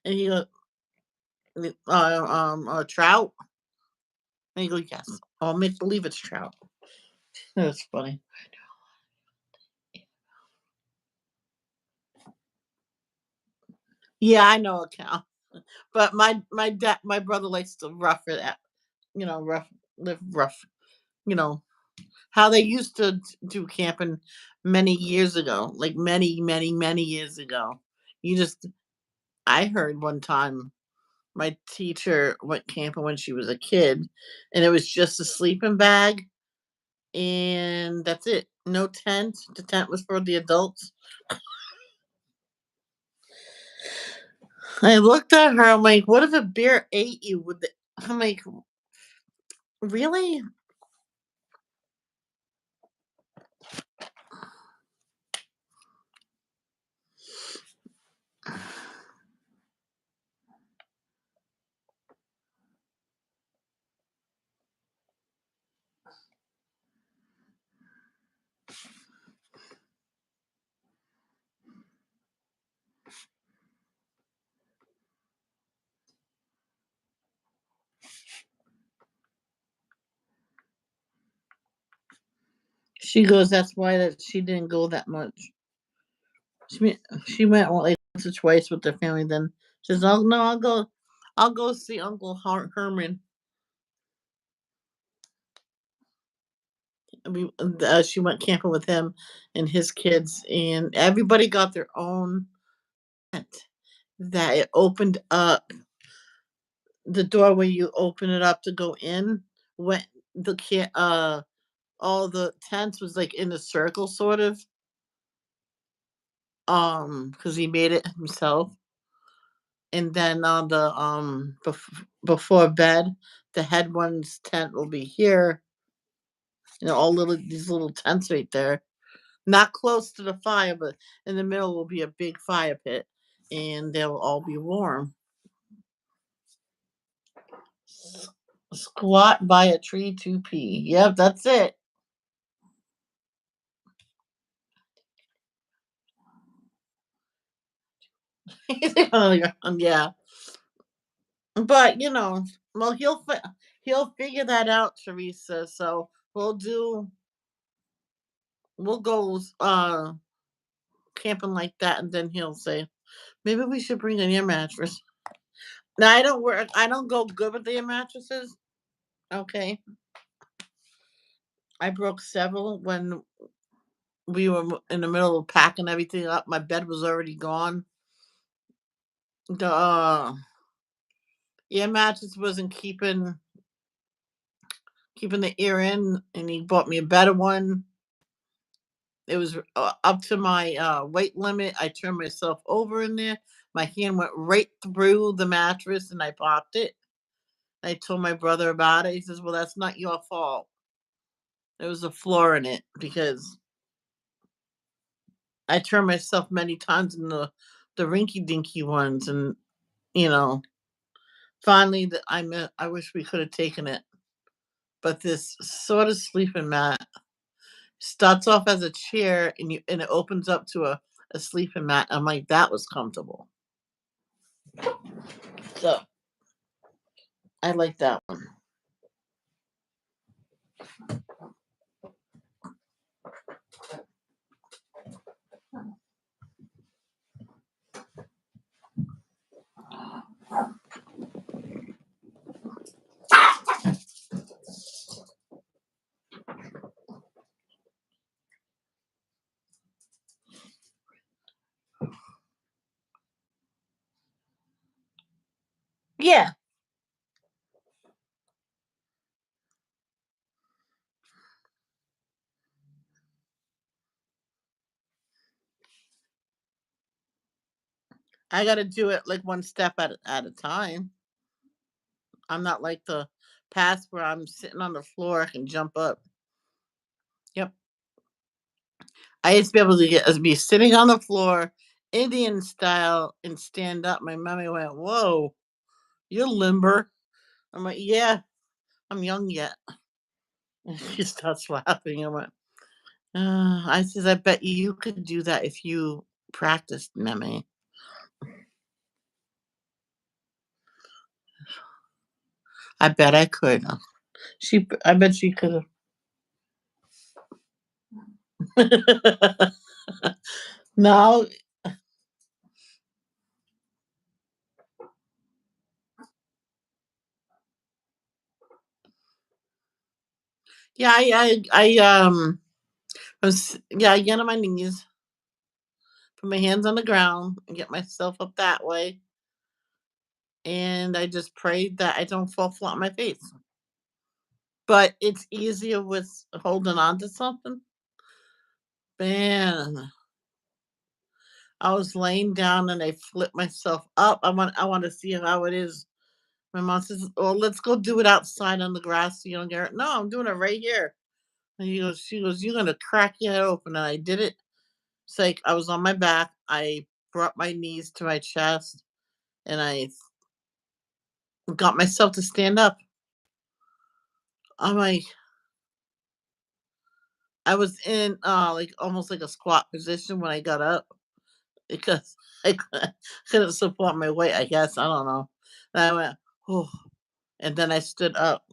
you go, trout. And you go, yes. I'll make believe it's trout. That's funny. Yeah, I know a cow, but my brother likes to rough it out. Live rough. You know how they used to do camping many years ago, like many, many, many years ago. You just, I heard one time. My teacher went camping when she was a kid, and it was just a sleeping bag, and that's it. No tent. The tent was for the adults. I looked at her. I'm like, "What if a bear ate you?" I'm like, "Really?" She goes, "That's why that she didn't go that much." She went like once or twice with their family. Then she says, "Oh no, I'll go. I'll go see Uncle Herman." She went camping with him and his kids, and everybody got their own tent. That it opened up the door when you open it up to go in. When the kid, all the tents was like in a circle, sort of, because he made it himself. And then on the before bed, the head one's tent will be here. All little these little tents right there, not close to the fire, but in the middle will be a big fire pit, and they'll all be warm. Squat by a tree to pee. Yep, that's it. On the ground, yeah. But well, he'll figure that out, Teresa. So we'll go camping like that, and then he'll say, maybe we should bring an air mattress. Now I don't go good with the air mattresses. Okay, I broke several when we were in the middle of packing everything up. My bed was already gone. The air mattress wasn't keeping the air in, and he bought me a better one. It was up to my weight limit. I turned myself over in there. My hand went right through the mattress, and I popped it. I told my brother about it. He says, "Well, that's not your fault. There was a floor in it because I turned myself many times in the rinky dinky ones, and you know, finally, I wish we could have taken it, but this sort of sleeping mat starts off as a chair, and it opens up to a sleeping mat. I'm like, that was comfortable, so I like that one. Yeah, I got to do it like one step at a time. I'm not like the past where I'm sitting on the floor. I can jump up. Yep. I used to be able to be sitting on the floor, Indian style, and stand up. My mommy went, "Whoa, you're limber." I'm like, "Yeah, I'm young yet." She starts laughing. I went, I says, "I bet you could do that if you practiced, Memmy." I bet I could. I bet she could have. No, yeah, I get on my knees, put my hands on the ground, and get myself up that way. and I just prayed that I don't fall flat on my face. But it's easier with holding on to something. Man, I was laying down and I flipped myself up. I want to see how it is. My mom says, "Well, let's go do it outside on the grass so you don't get hurt." No, I'm doing it right here. And she goes, "You're gonna crack your head open." And I did it. It's like I was on my back. I brought my knees to my chest, and I got myself to stand up. I'm like, I was in like almost like a squat position when I got up because couldn't support my weight. I guess I don't know. And I went, oh, and then I stood up.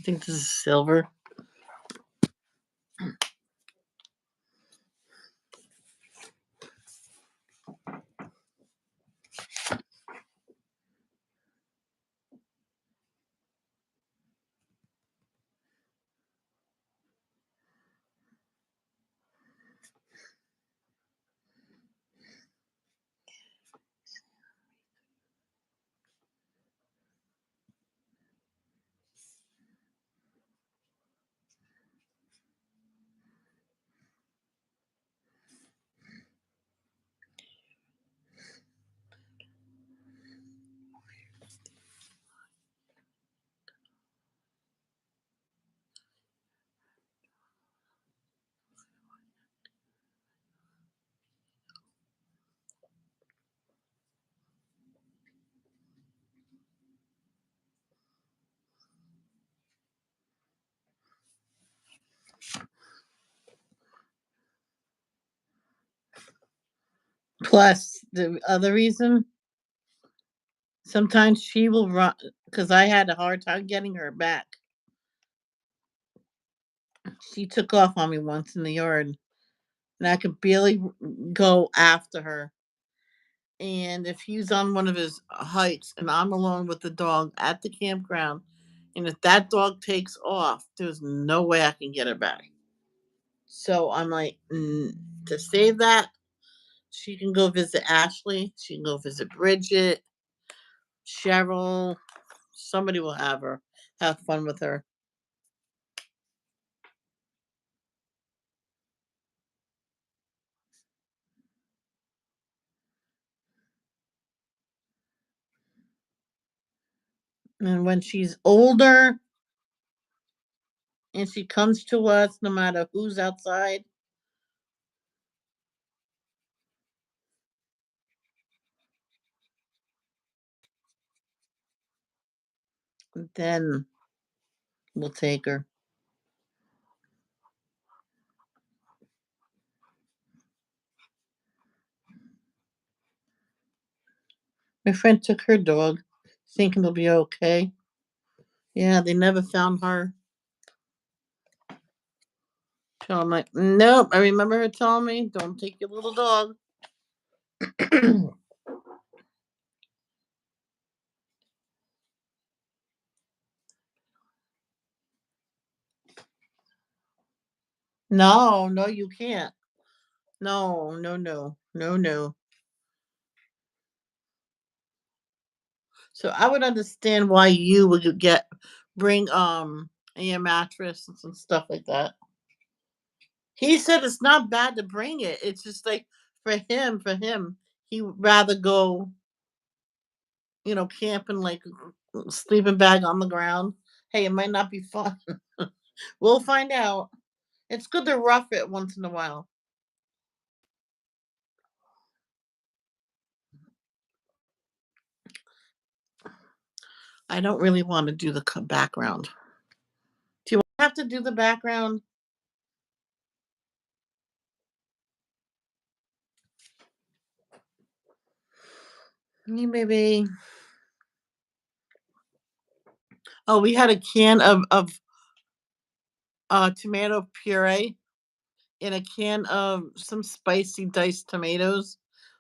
I think this is silver. Plus, the other reason, sometimes she will run because I had a hard time getting her back. She took off on me once in the yard, and I could barely go after her. And if he's on one of his hikes and I'm alone with the dog at the campground, and if that dog takes off, there's no way I can get her back. So I'm like, to save that, she can go visit Ashley. She can go visit Bridget, Cheryl. Somebody will have her. Have fun with her. And when she's older and she comes to us, no matter who's outside, then we'll take her. My friend took her dog, thinking it'll be okay. Yeah, they never found her. So I'm like, nope. I remember her telling me, don't take your little dog. No, no, you can't. No, no, no, no, no. So I would understand why you would bring a mattress and some stuff like that. He said it's not bad to bring it. It's just like for him, he would rather go, camping like sleeping bag on the ground. Hey, it might not be fun. We'll find out. It's good to rough it once in a while. I don't really want to do the background. Do you have to do the background? Maybe. Oh, we had a can of tomato puree and a can of some spicy diced tomatoes.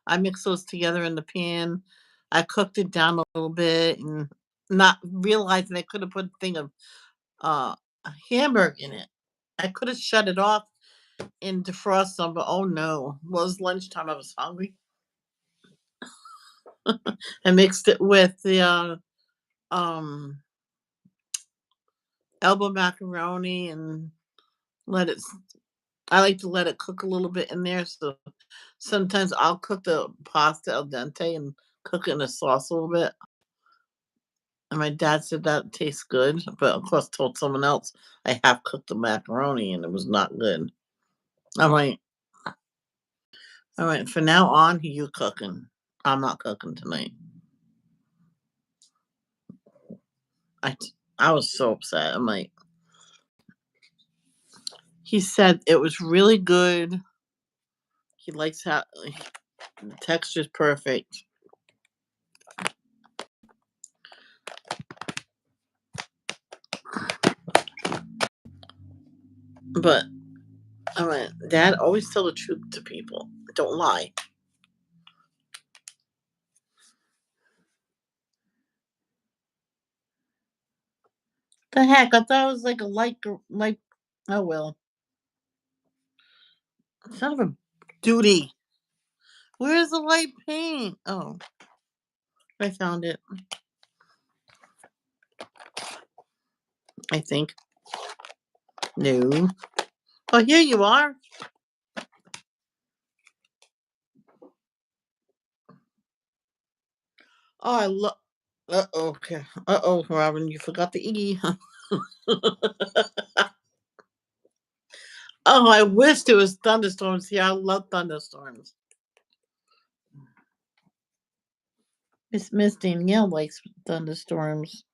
I mixed those together in the pan. I cooked it down a little bit and not realizing I could have put a thing of a hamburger in it. I could have shut it off and defrost some, but oh no. Well, it was lunchtime. I was hungry. I mixed it with the um elbow macaroni and let it I like to let it cook a little bit in there. So sometimes I'll cook the pasta al dente and cook it in the sauce a little bit. And my dad said that tastes good, but of course told someone else I half cooked the macaroni and it was not good. I'm like, all right, for now on, you cooking. I'm not cooking tonight. I I was so upset. I'm like, he said it was really good. He likes how the texture's perfect. But I mean, Dad, always tell the truth to people. Don't lie. The heck? I thought it was like a light. Oh well. Son of a duty. Where's the light paint? Oh, I found it. I think. No. Oh, here you are. Oh, I love. Okay. Robin, you forgot the E. Oh, I wish there was thunderstorms here. I love thunderstorms. Miss Danielle likes thunderstorms.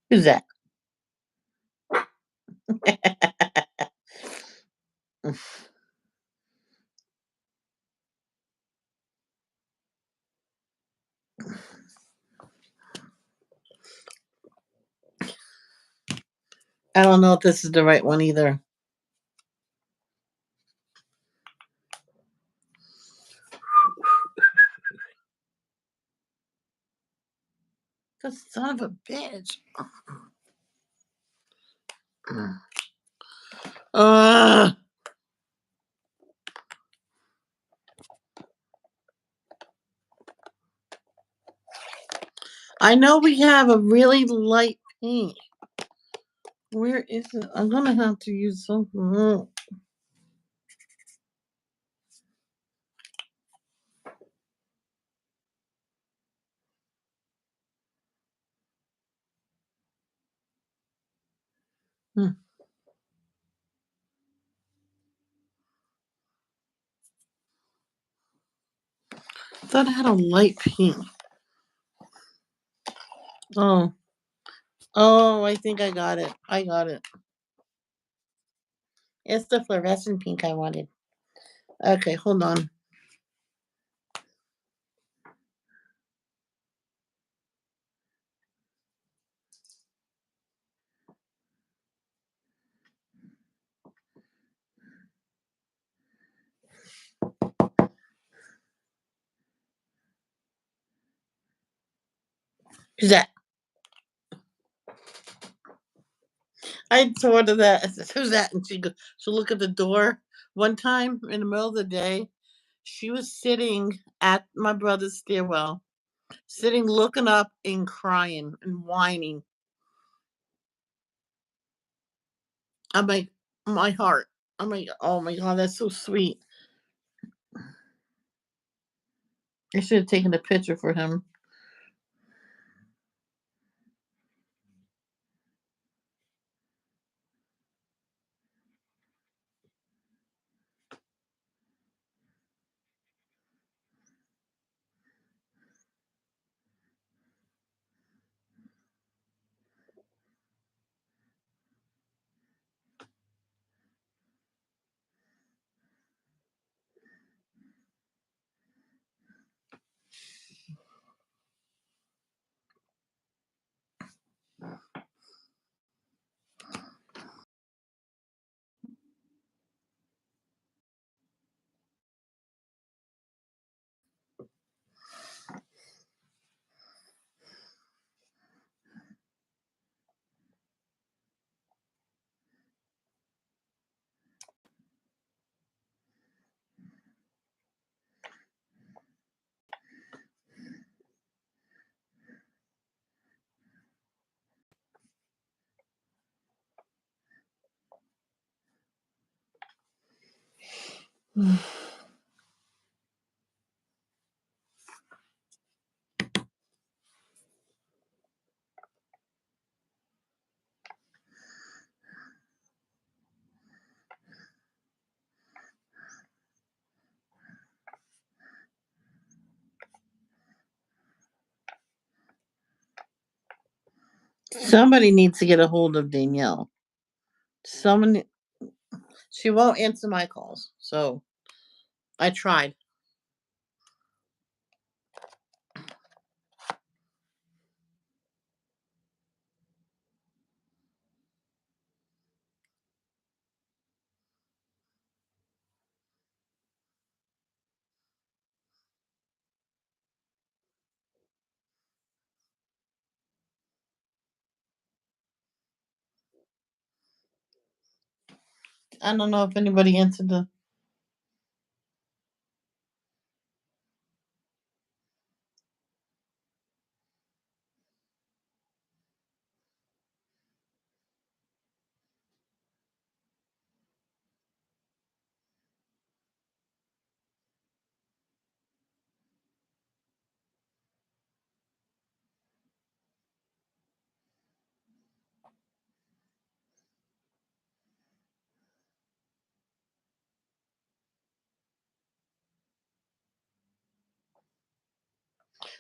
Who's that? I don't know if this is the right one either. The son of a bitch. Uh, I know we have a really light pink. Where is it? I'm gonna have to use something. Hmm. I thought I had a light pink. Oh, I think I got it. I got it. It's the fluorescent pink I wanted. Okay, hold on. Who's that? I told her that. I said, "Who's that?" And she look at the door. One time in the middle of the day, she was sitting at my brother's stairwell, sitting looking up and crying and whining. I'm like, my heart. I'm like, oh my god, that's so sweet. I should have taken a picture for him. Somebody needs to get a hold of Danielle. Someone, she won't answer my calls, so I tried. I don't know if anybody answered the.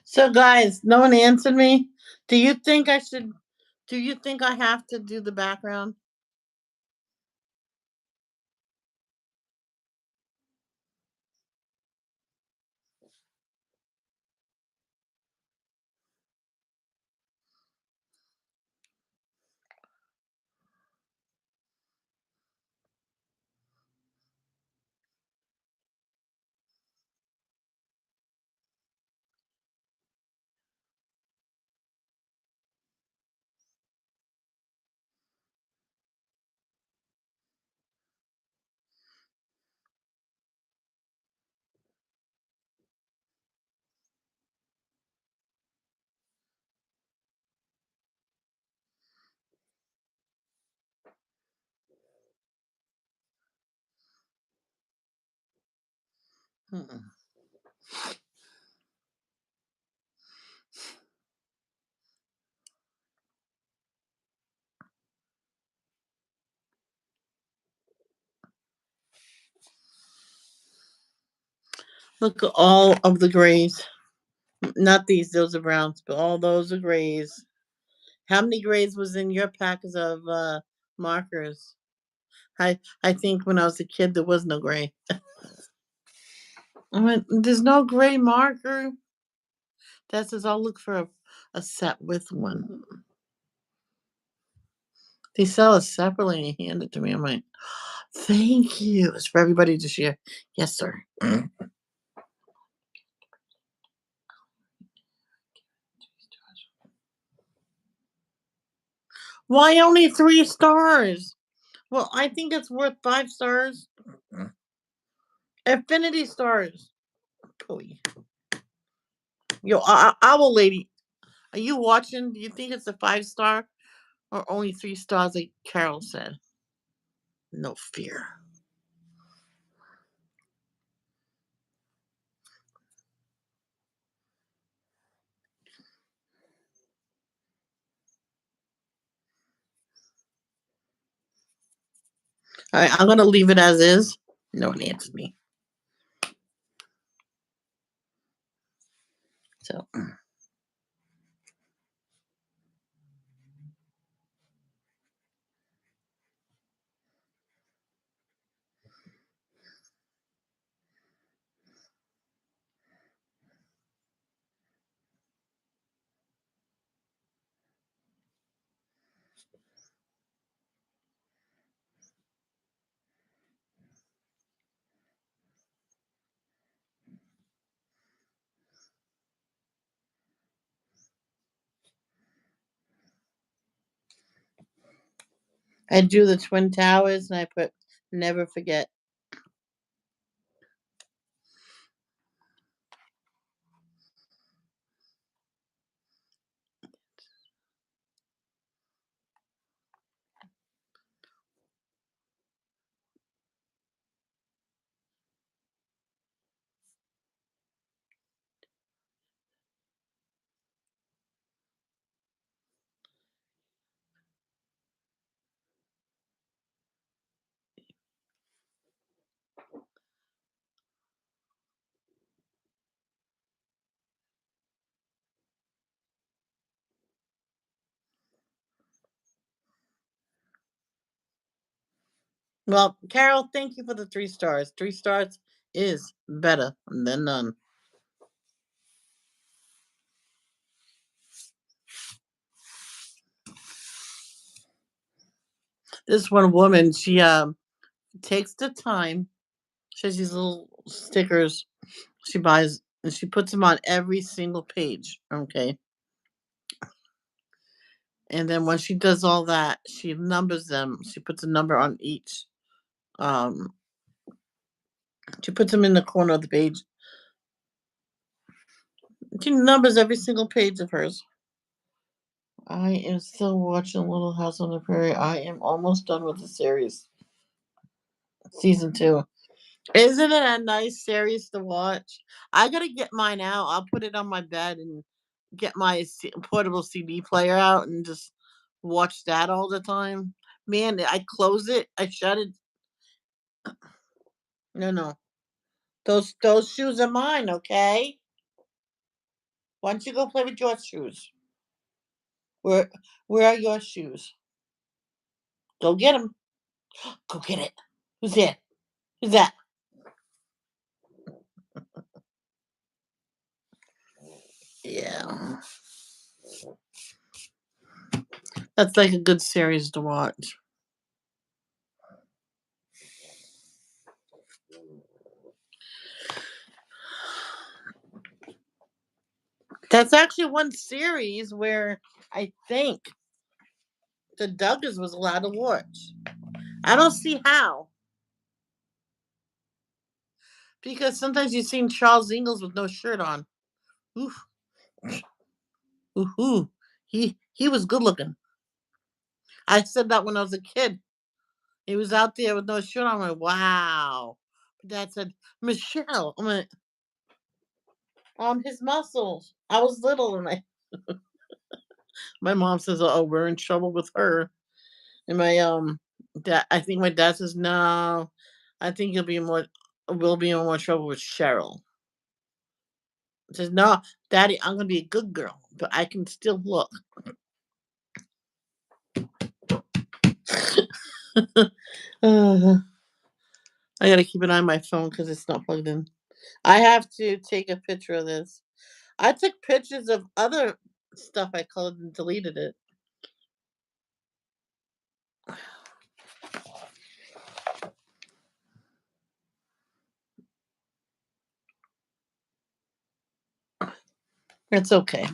So, guys, no one answered me. Do you think I should? Do you think I have to do the background? Mm-mm. Look at all of the grays. Not these; those are browns, but all those are grays. How many grays was in your packets of markers? I think when I was a kid there was no gray. I went, there's no gray marker. That says I'll look for a set with one. They sell it separately and he handed it to me. I'm like, thank you. It's for everybody to share. Yes, sir. Why only 3 stars? Well, I think it's worth 5 stars. Infinity stars. Oy. Yo, owl lady, are you watching? Do you think it's a 5 star or only 3 stars, like Carol said? No fear. All right, I'm gonna leave it as is. No one answered me. So I drew the Twin Towers and I put never forget. Well, Carol, thank you for the 3 stars. 3 stars is better than none. This one woman, she takes the time. She has these little stickers she buys and she puts them on every single page. Okay. And then when she does all that, she numbers them. She puts a number on each. Um, she puts them in the corner of the page. She numbers every single page of hers. I am still watching Little House on the Prairie. I am almost done with the series. Season 2. Isn't it a nice series to watch? I gotta get mine out. I'll put it on my bed and get my portable CD player out and just watch that all the time. Man, I close it, I shut it. No, no, those shoes are mine. Okay, why don't you go play with your shoes? Where where are your shoes? Go get them. Go get it. Who's there? Who's that? Yeah, that's like a good series to watch. That's actually one series where I think the Douglas was allowed to watch. I don't see how. Because sometimes you've seen Charles Ingalls with no shirt on. Oof, ooh, ooh. He was good looking. I said that when I was a kid. He was out there with no shirt on. I'm like, wow. Dad said, Michelle. I'm like, his muscles. I was little and my mom says, oh, we're in trouble with her. And my dad, I think my dad says, no, I think we'll be in more trouble with Cheryl. Says, no, Daddy, I'm gonna be a good girl, but I can still look. uh, I gotta keep an eye on my phone because it's not plugged in. I have to take a picture of this. I took pictures of other stuff I colored and deleted it. It's okay.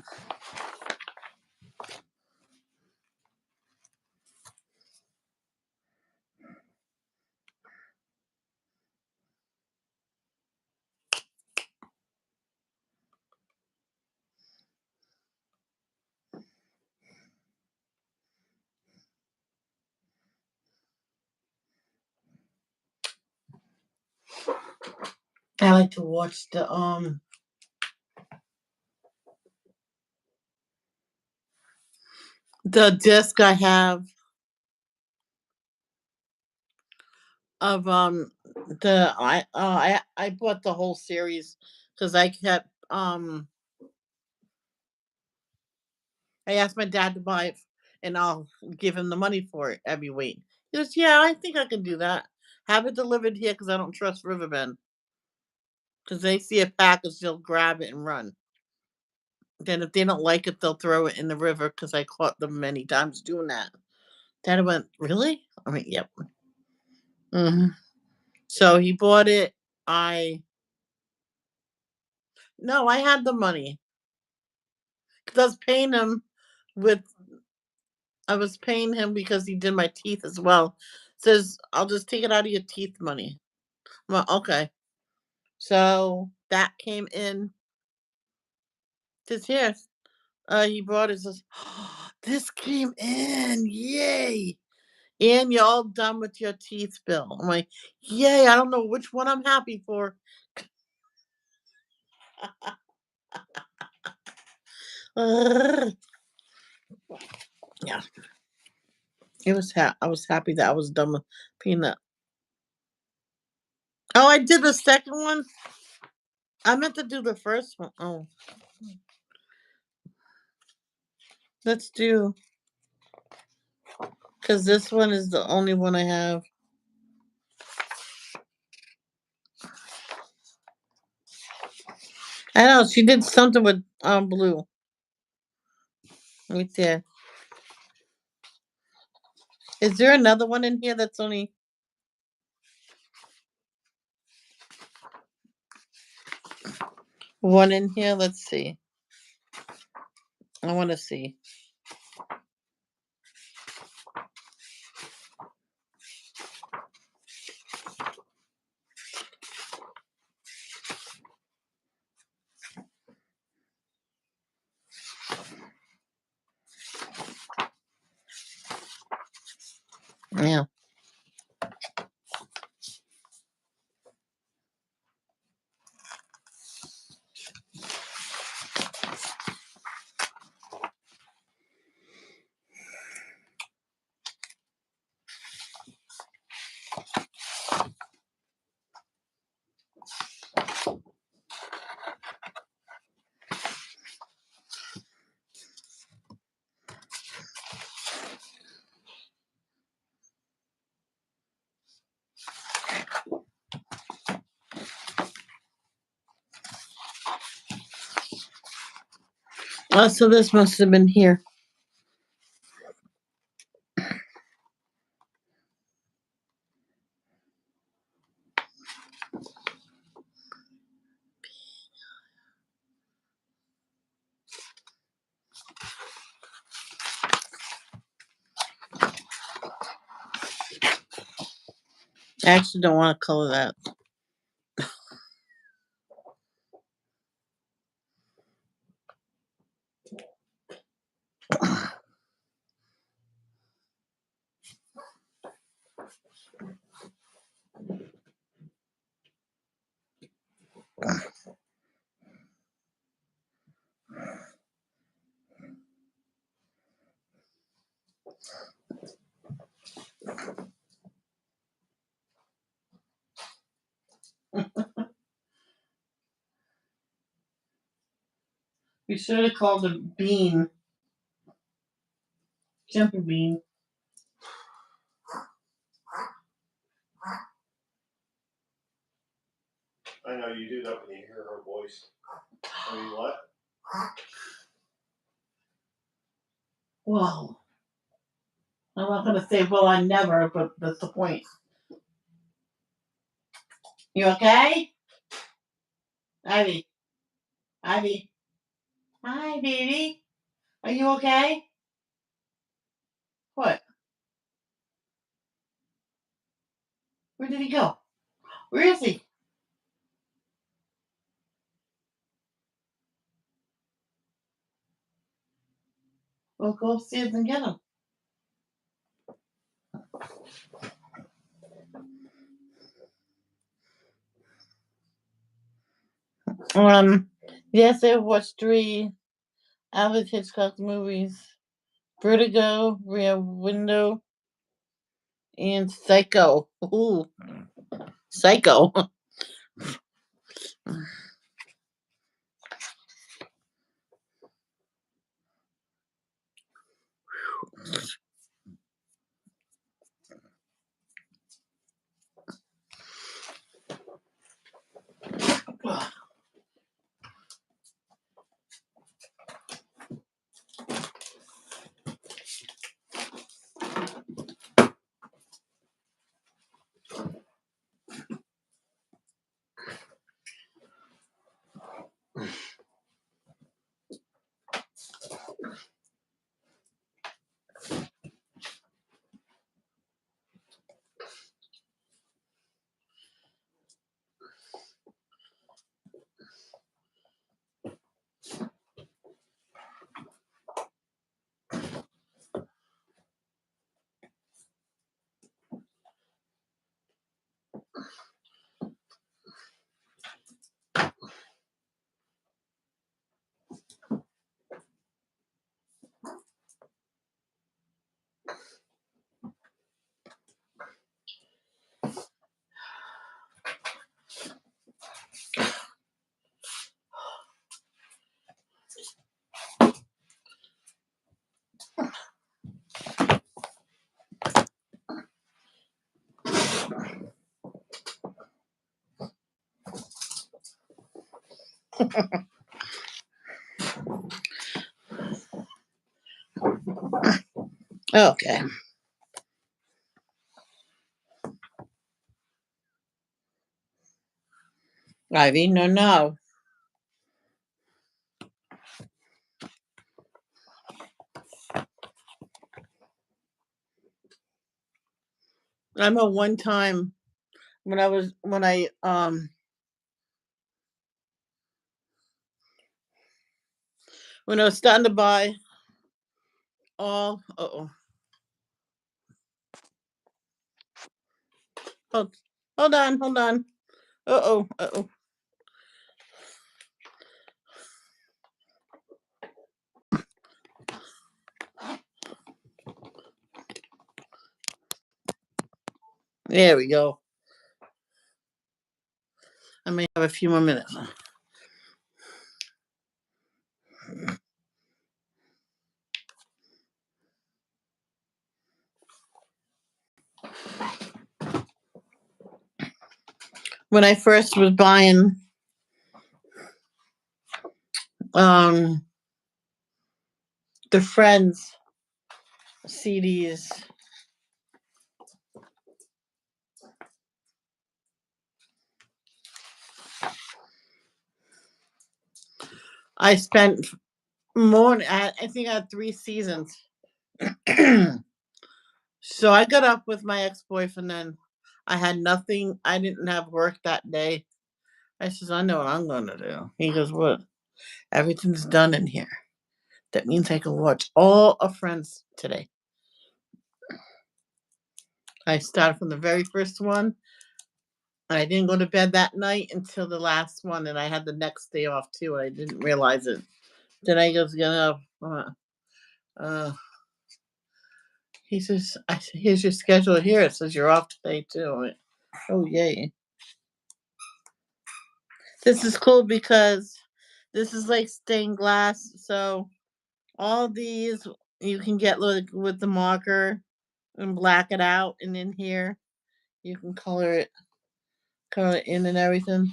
I like to watch the disc I have of I bought the whole series because I kept I asked my dad to buy it and I'll give him the money for it every week. He goes, yeah, I think I can do that. Have it delivered here because I don't trust Riverbend. Because they see a package, they'll grab it and run. Then if they don't like it, they'll throw it in the river because I caught them many times doing that. Dad went, really? I mean, yep. Hmm. So he bought it. I No, I had the money because I was paying him with. I was paying him because he did my teeth as well. Says I'll just take it out of your teeth money. I'm like, okay. So that came in. Says here. He brought it. Says, this came in. Yay! And you're all done with your teeth bill. I'm like, yay! I don't know which one I'm happy for. Yeah, I was happy that I was done with peanut. Oh, I did the second one. I meant to do the first one. Oh, let's do because this one is the only one I have. I know she did something with blue right there. Is there another one in here that's only one in here? Let's see. I want to see. Yeah. Oh, so this must have been here. I actually don't want to color that. We should have called it bean. Jumping bean. I know you do that when you hear her voice. I mean, what? Well, I'm not going to say, well, I never, but that's the point. You okay? Ivy. Ivy. Hi, baby. Are you okay? What? Where did he go? Where is he? Well, go upstairs and get him. Yes, I watched 3 Alfred Hitchcock movies: Vertigo, Rear Window, and Psycho. Ooh, Psycho. Okay. Ivy, no. I remember one time when I was starting to buy all hold, hold on. Uh oh. There we go. I may have a few more minutes. When I first was buying um the Friends CDs, I spent more. I think I had 3 seasons. So I got up with my ex-boyfriend. Then I had nothing. I didn't have work that day. I says, I know what I'm going to do. He goes, what? Everything's done in here. That means I can watch all of Friends today. I started from the very first one. And I didn't go to bed that night until the last one. And I had the next day off too. And I didn't realize it. Then I goes, he says, here's your schedule here. It says you're off today too. I went, oh, yay. This is cool because this is like stained glass. So all these you can get with the marker and black it out. And in here, you can color it in and everything.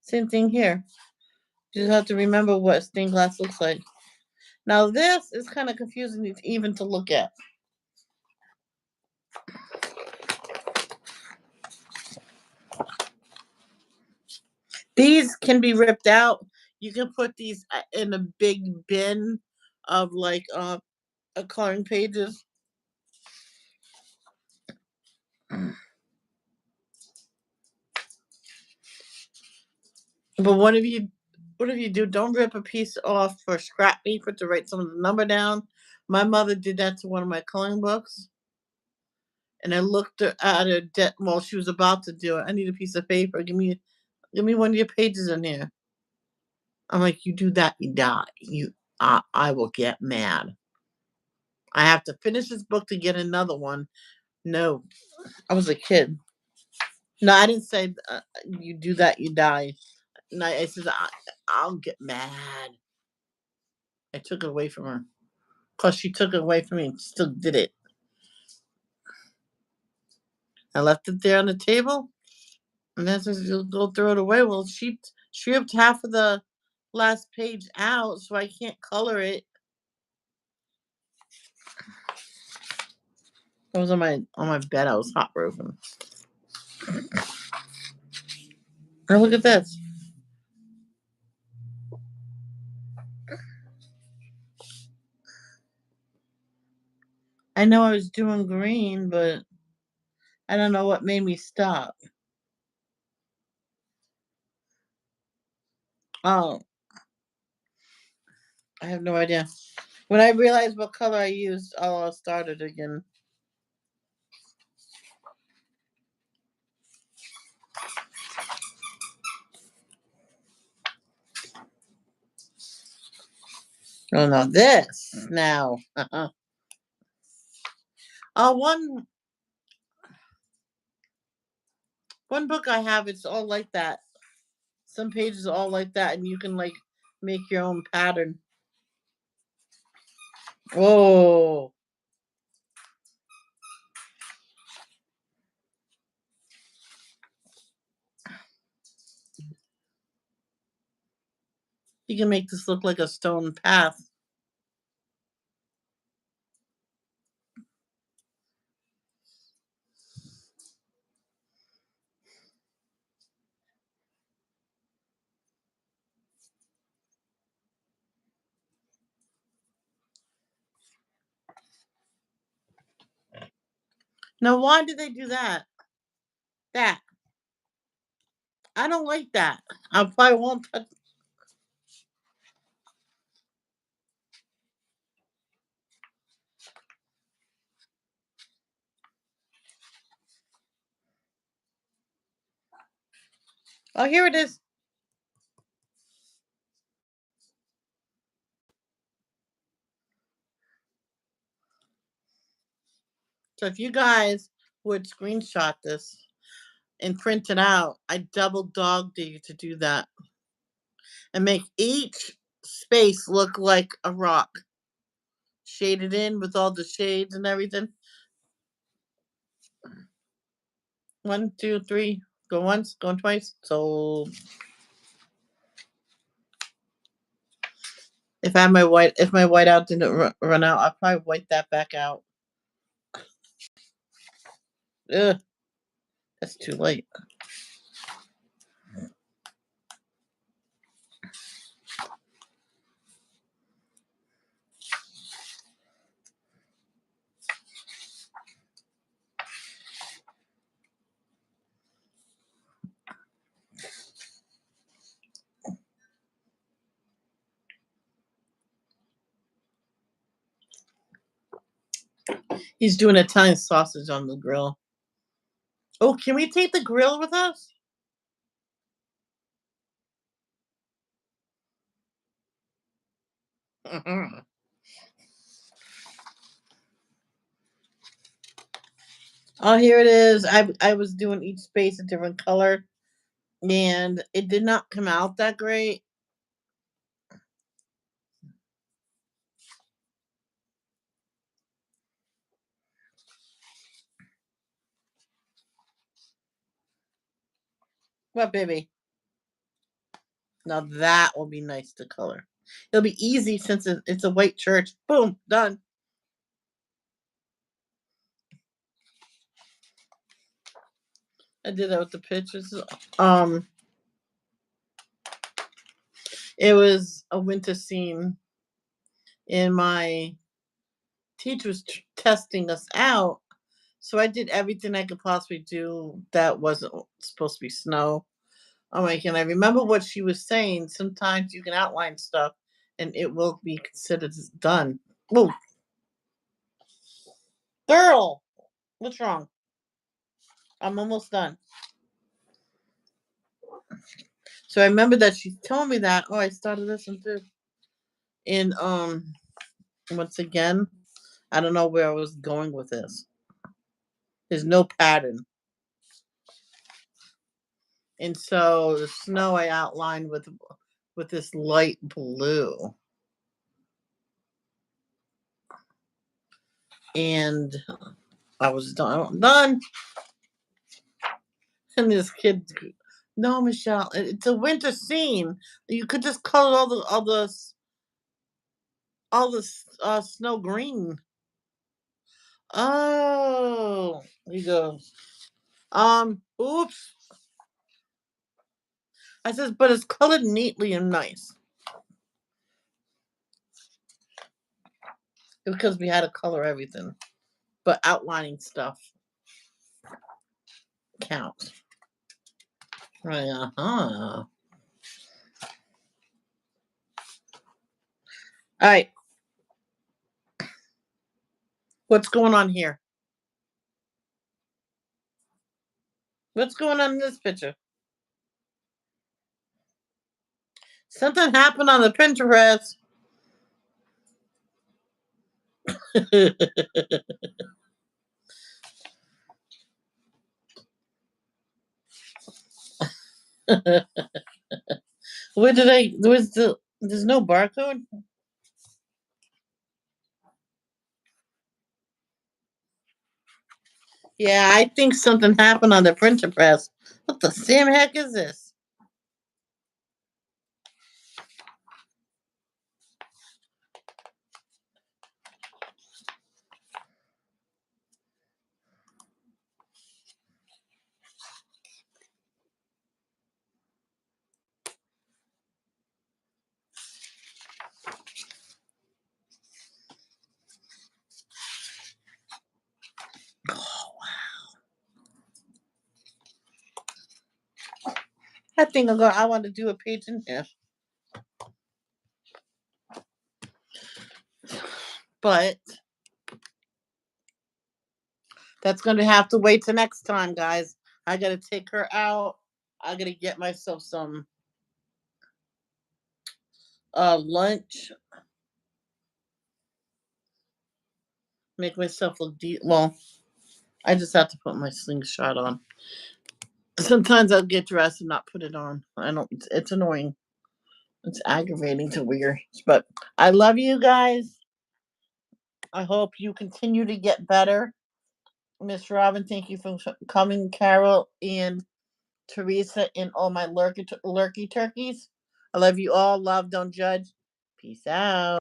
Same thing here. You just have to remember what stained glass looks like. Now this is kind of confusing even to look at. These can be ripped out. You can put these in a big bin of like coloring pages. But what if you do? Don't rip a piece off for scrap paper to write some of the number down. My mother did that to one of my coloring books. And I looked at her while she was about to do it. I need a piece of paper. Give me one of your pages in here. I'm like, you do that, you die. I will get mad. I have to finish this book to get another one. No, I was a kid. No, I didn't say you do that, you die. No, I said I'll get mad. I took it away from her. Plus, she took it away from me and still did it. I left it there on the table, and then says you'll go throw it away. Well, she ripped half of the last page out, so I can't color it. I was on my bed. I was hot roofing. And look at this. I know I was doing green, but I don't know what made me stop. Oh, I have no idea. When I realized what color I used, I'll start it again. Oh no, this now. One book I have, it's all like that. Some pages are all like that, and you can like make your own pattern. Whoa. He can make this look like a stone path. Now, why did they do that? That. I don't like that. I probably won't touch. Oh, here it is. So if you guys would screenshot this and print it out, I double dog dare you to do that and make each space look like a rock, shaded in with all the shades and everything. 1, 2, 3. Go once, go twice. So if I had my white, if my whiteout didn't run out, I'd probably white that back out. Ugh, that's too late. He's doing Italian sausage on the grill. Oh, can we take the grill with us? Oh, here it is. I was doing each space a different color, and it did not come out that great. What, baby? Now that will be nice to color. It'll be easy since it's a white church. Boom, done. I did that with the pictures. It was a winter scene, and my teacher was testing us out. So I did everything I could possibly do that wasn't supposed to be snow. I'm like, and I remember what she was saying. Sometimes you can outline stuff, and it will be considered done. Oh, girl, what's wrong? I'm almost done. So I remember that she told me that. Oh, I started this one too. And once again, I don't know where I was going with this. There's no pattern. And so the snow I outlined with this light blue. And I was done. And this kid, no, Michelle, it's a winter scene. You could just color all the snow green. Oh, he goes. Oops. I says, but it's colored neatly and nice. Because we had to color everything. But outlining stuff counts. Right, All right. What's going on here? What's going on in this picture? Something happened on the Pinterest. Where did I? There's no barcode. Yeah, I think something happened on the printer press. What the same heck is this? I think I want to do a page in here. But that's going to have to wait till next time, guys. I got to take her out. I got to get myself some lunch. Make myself look well. I just have to put my slingshot on. Sometimes I'll get dressed and not put it on. I don't. It's annoying. It's aggravating to wear. But I love you guys. I hope you continue to get better. Miss Robin, thank you for coming. Carol and Teresa and all my lurky turkeys. I love you all. Love, don't judge. Peace out.